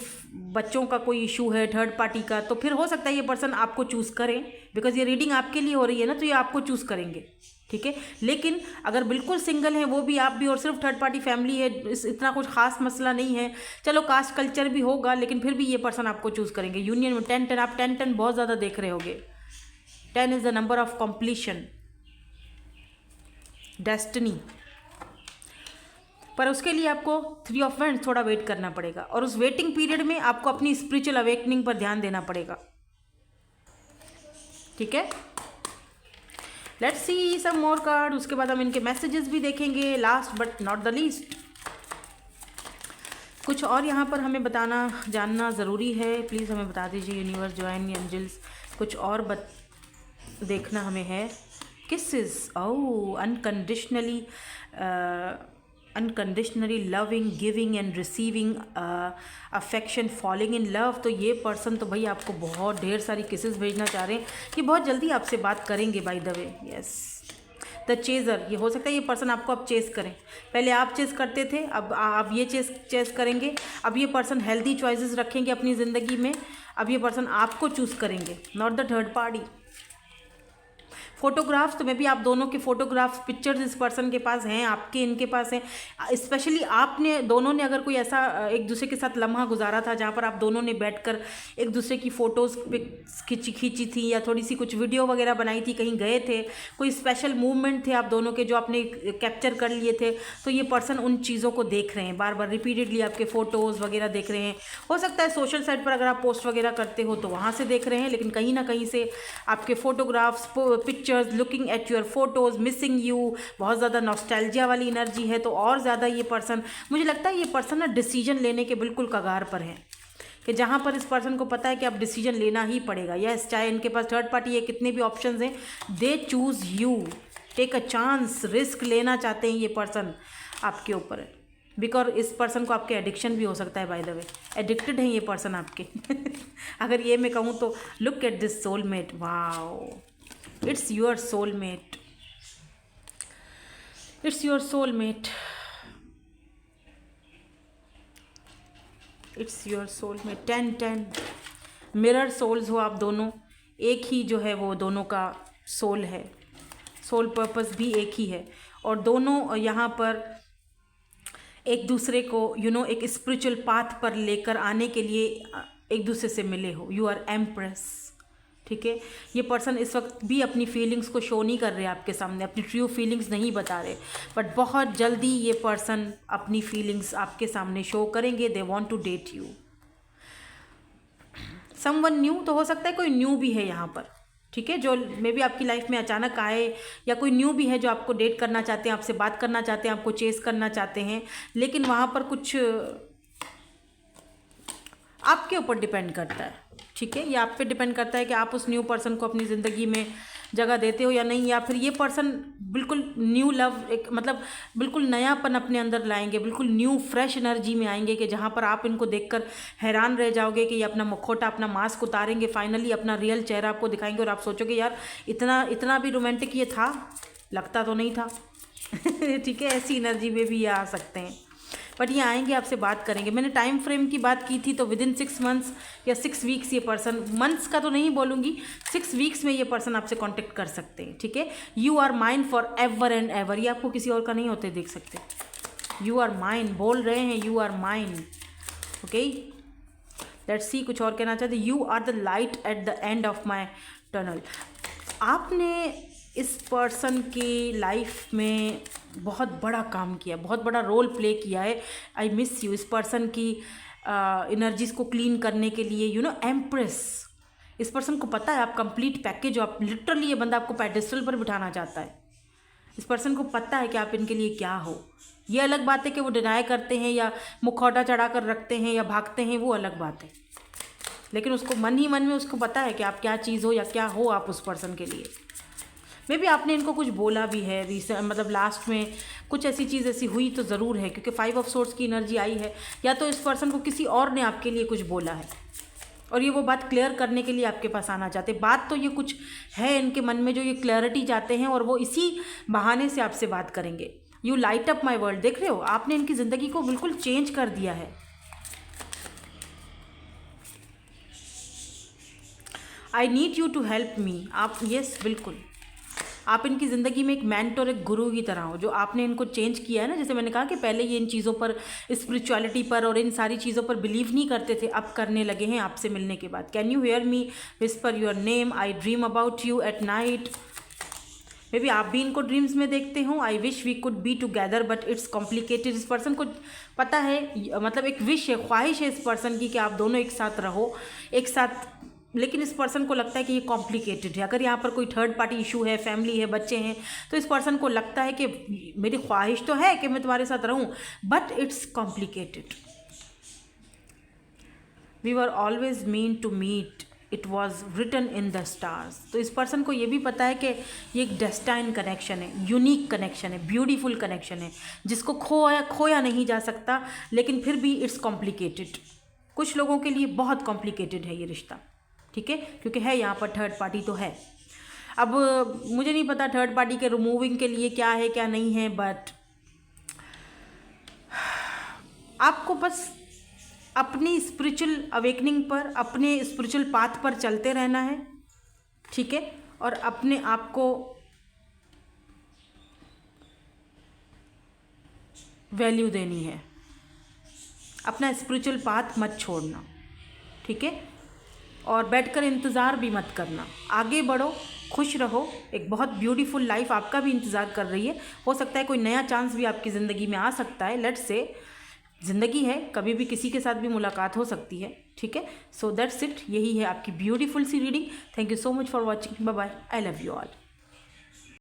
बच्चों का कोई इशू है थर्ड पार्टी का, तो फिर हो सकता है ये पर्सन आपको चूज़ करें, बिकॉज ये रीडिंग आपके लिए हो रही है ना, तो ये आपको चूज़ करेंगे, ठीक है। लेकिन अगर बिल्कुल सिंगल है वो भी, आप भी, और सिर्फ थर्ड पार्टी फैमिली है, इतना कुछ खास मसला नहीं है, चलो कास्ट कल्चर भी होगा, लेकिन फिर भी ये पर्सन आपको चूज़ करेंगे। यूनियन में 10 10, आप 10 10 बहुत ज़्यादा देख रहे होगे। 10 is the number of completion, destiny. पर उसके लिए आपको 3 ऑफ वैंड्स थोड़ा वेट करना पड़ेगा, और उस वेटिंग पीरियड में आपको अपनी स्पिरिचुअल अवेकनिंग पर ध्यान देना पड़ेगा, ठीक है। Let's see some more card, उसके बाद हम इनके मैसेजेस भी देखेंगे। Last but not the least, कुछ और यहाँ पर हमें बताना जानना ज़रूरी है। प्लीज़ हमें बता दीजिए यूनिवर्स, डिवाइन एंजल्स, कुछ और देखना हमें है। Kisses, oh, unconditionally loving, giving and receiving affection, falling in love. तो ये पर्सन तो भाई आपको बहुत ढेर सारी किसेस भेजना चाह रहे हैं कि बहुत जल्दी आपसे बात करेंगे। By the way, yes, the chaser, ये हो सकता है ये पर्सन आपको अब चेस करें। पहले आप चेस करते थे, अब ये चेस करेंगे। अब ये पर्सन हेल्दी चॉइसेस रखेंगे अपनी ज़िंदगी में। अब ये पर्सन आपको चूज़ करेंगे, not the third party. Photographs, तो मैं भी आप दोनों के फोटोग्राफ्स, पिक्चर्स इस पर्सन के पास हैं, आपके इनके पास हैं। स्पेशली आपने दोनों ने अगर कोई ऐसा एक दूसरे के साथ लम्हा गुजारा था जहाँ पर आप दोनों ने बैठकर एक दूसरे की फ़ोटोज़ खींची थी, या थोड़ी सी कुछ वीडियो वगैरह बनाई थी, कहीं गए थे, कोई स्पेशल मूवमेंट थे आप दोनों के जो आपने कैप्चर कर लिए थे, तो ये पर्सन उन चीज़ों को देख रहे हैं, बार बार रिपीटेडली आपके फ़ोटोज़ वगैरह देख रहे हैं। हो सकता है सोशल साइट पर अगर आप पोस्ट वगैरह करते हो तो वहाँ से देख रहे हैं, लेकिन कहीं ना कहीं से आपके photographs, pictures, looking at your photos, missing you, बहुत ज़्यादा नॉस्टैल्जिया वाली एनर्जी है। तो और ज़्यादा ये पर्सन, मुझे लगता है ये पर्सन ना डिसीजन लेने के बिल्कुल कगार पर है, कि जहाँ पर इस पर्सन को पता है कि अब डिसीजन लेना ही पड़ेगा। यस, चाहे इनके पास थर्ड पार्टी है, कितने भी ऑप्शंस हैं, they choose you, take a chance, risk लेना चाहते हैं ये पर्सन आपके ऊपर है। बिकॉज इस पर्सन को आपके एडिक्शन भी हो सकता है, बाय द वे, एडिक्टेड है ये पर्सन आपके। अगर ये मैं कहूँ तो look at this soulmate, wow, it's your soulmate, it's your soulmate, it's your soulmate। 10 10, mirror souls हो आप दोनों, एक ही जो है वो दोनों का सोल है, सोल पर्पस भी एक ही है, और दोनों यहाँ पर एक दूसरे को एक स्पिरिचुअल पाथ पर लेकर आने के लिए एक दूसरे से मिले हो। यू आर एम्प्रेस, ठीक है। ये पर्सन इस वक्त भी अपनी फीलिंग्स को शो नहीं कर रहे आपके सामने, अपनी ट्रू फीलिंग्स नहीं बता रहे, बट बहुत जल्दी ये पर्सन अपनी फीलिंग्स आपके सामने शो करेंगे। They want to date you, someone new, तो हो सकता है कोई न्यू भी है यहाँ पर, ठीक है, जो मे बी आपकी लाइफ में अचानक आए, या कोई न्यू भी है जो आपको डेट करना चाहते हैं, आपसे बात करना चाहते हैं, आपको चेस करना चाहते हैं, लेकिन वहाँ पर कुछ आपके ऊपर डिपेंड करता है, ठीक है। ये आप पे डिपेंड करता है कि आप उस न्यू पर्सन को अपनी ज़िंदगी में जगह देते हो या नहीं, या फिर ये पर्सन बिल्कुल न्यू लव, एक मतलब बिल्कुल नयापन अपने अंदर लाएंगे, बिल्कुल न्यू फ्रेश एनर्जी में आएंगे, कि जहाँ पर आप इनको देखकर हैरान रह जाओगे कि ये अपना मुखौटा, अपना मास्क उतारेंगे, फाइनली अपना रियल चेहरा आपको दिखाएंगे, और आप सोचोगे यार इतना भी रोमांटिक ये था, लगता तो नहीं था। ठीक है, ऐसी एनर्जी में भी ये आ सकते हैं। बट ये आएंगे, आपसे बात करेंगे। मैंने टाइम फ्रेम की बात की थी, तो विद इन 6 मंथ्स या 6 वीक्स ये पर्सन, मंथ्स का तो नहीं बोलूँगी, 6 वीक्स में ये पर्सन आपसे कॉन्टेक्ट कर सकते हैं, ठीक है। You are mine for ever and ever, ये आपको किसी और का नहीं होते देख सकते। यू आर माइन बोल रहे हैं, you are mine, okay. Let's see, कुछ और कहना चाहते। You are the light at the end of my tunnel. आपने इस पर्सन की लाइफ में बहुत बड़ा काम किया, बहुत बड़ा रोल प्ले किया है। I miss you. इस पर्सन की एनर्जीज को क्लीन करने के लिए, यू नो, एम्प्रेस, इस पर्सन को पता है आप कंप्लीट पैकेज हो। आप लिटरली, ये बंदा आपको पेडेस्टल पर बिठाना चाहता है। इस पर्सन को पता है कि आप इनके लिए क्या हो। ये अलग बात है कि वो डिनाई करते हैं या मुखौटा चढ़ा कर रखते हैं या भागते हैं, वो अलग बात है, लेकिन उसको मन ही मन में उसको पता है कि आप क्या चीज़ हो या क्या हो आप उस पर्सन के लिए। मे बी आपने इनको कुछ बोला भी है रिसेंट, मतलब लास्ट में कुछ ऐसी चीज़ ऐसी हुई तो ज़रूर है, क्योंकि 5 ऑफ सोर्ड्स की एनर्जी आई है। या तो इस पर्सन को किसी और ने आपके लिए कुछ बोला है और ये वो बात क्लियर करने के लिए आपके पास आना चाहते। बात तो ये कुछ है इनके मन में जो ये क्लैरिटी चाहते हैं, और वो इसी बहाने से आपसे बात करेंगे। You light up my world, देख रहे हो, आपने इनकी ज़िंदगी को बिल्कुल चेंज कर दिया है। I need you to help me. आप, यस, बिल्कुल, आप इनकी ज़िंदगी में एक मेंटर, एक गुरु की तरह हो, जो आपने इनको चेंज किया है ना। जैसे मैंने कहा कि पहले ये इन चीज़ों पर, स्पिरिचुअलिटी पर और इन सारी चीज़ों पर बिलीव नहीं करते थे, अब करने लगे हैं आपसे मिलने के बाद। Can you hear me whisper your name, I dream about you at night. Maybe आप भी इनको ड्रीम्स में देखते हो। I wish we could be together but it's complicated. इस पर्सन को पता है, मतलब एक विश है, ख्वाहिश है इस पर्सन की कि आप दोनों एक साथ रहो, एक साथ, लेकिन इस पर्सन को लगता है कि ये कॉम्प्लिकेटेड है। अगर यहाँ पर कोई थर्ड पार्टी इशू है, फैमिली है, बच्चे हैं, तो इस पर्सन को लगता है कि मेरी ख्वाहिश तो है कि मैं तुम्हारे साथ रहूँ, but it's complicated. We were always meant to meet, it was written in the stars. तो इस पर्सन को ये भी पता है कि ये एक डेस्टाइन कनेक्शन है, यूनिक कनेक्शन है, ब्यूटीफुल कनेक्शन है, जिसको खोया नहीं जा सकता, लेकिन फिर भी इट्स कॉम्प्लिकेटेड। कुछ लोगों के लिए बहुत कॉम्प्लिकेटेड है ये रिश्ता, ठीक है, क्योंकि है यहाँ पर थर्ड पार्टी तो है। अब मुझे नहीं पता थर्ड पार्टी के रिमूविंग के लिए क्या है क्या नहीं है, बट आपको बस अपनी स्पिरिचुअल अवेकनिंग पर, अपने स्पिरिचुअल पाथ पर चलते रहना है, ठीक है, और अपने आप को वैल्यू देनी है। अपना स्पिरिचुअल पाथ मत छोड़ना, ठीक है, और बैठकर इंतज़ार भी मत करना। आगे बढ़ो, खुश रहो, एक बहुत ब्यूटीफुल लाइफ आपका भी इंतज़ार कर रही है। हो सकता है कोई नया चांस भी आपकी ज़िंदगी में आ सकता है। लेट्स से, ज़िंदगी है, कभी भी किसी के साथ भी मुलाकात हो सकती है, ठीक है। सो दैट्स इट, यही है आपकी ब्यूटीफुल सी reading. Thank you so much for watching, bye bye, I love you all.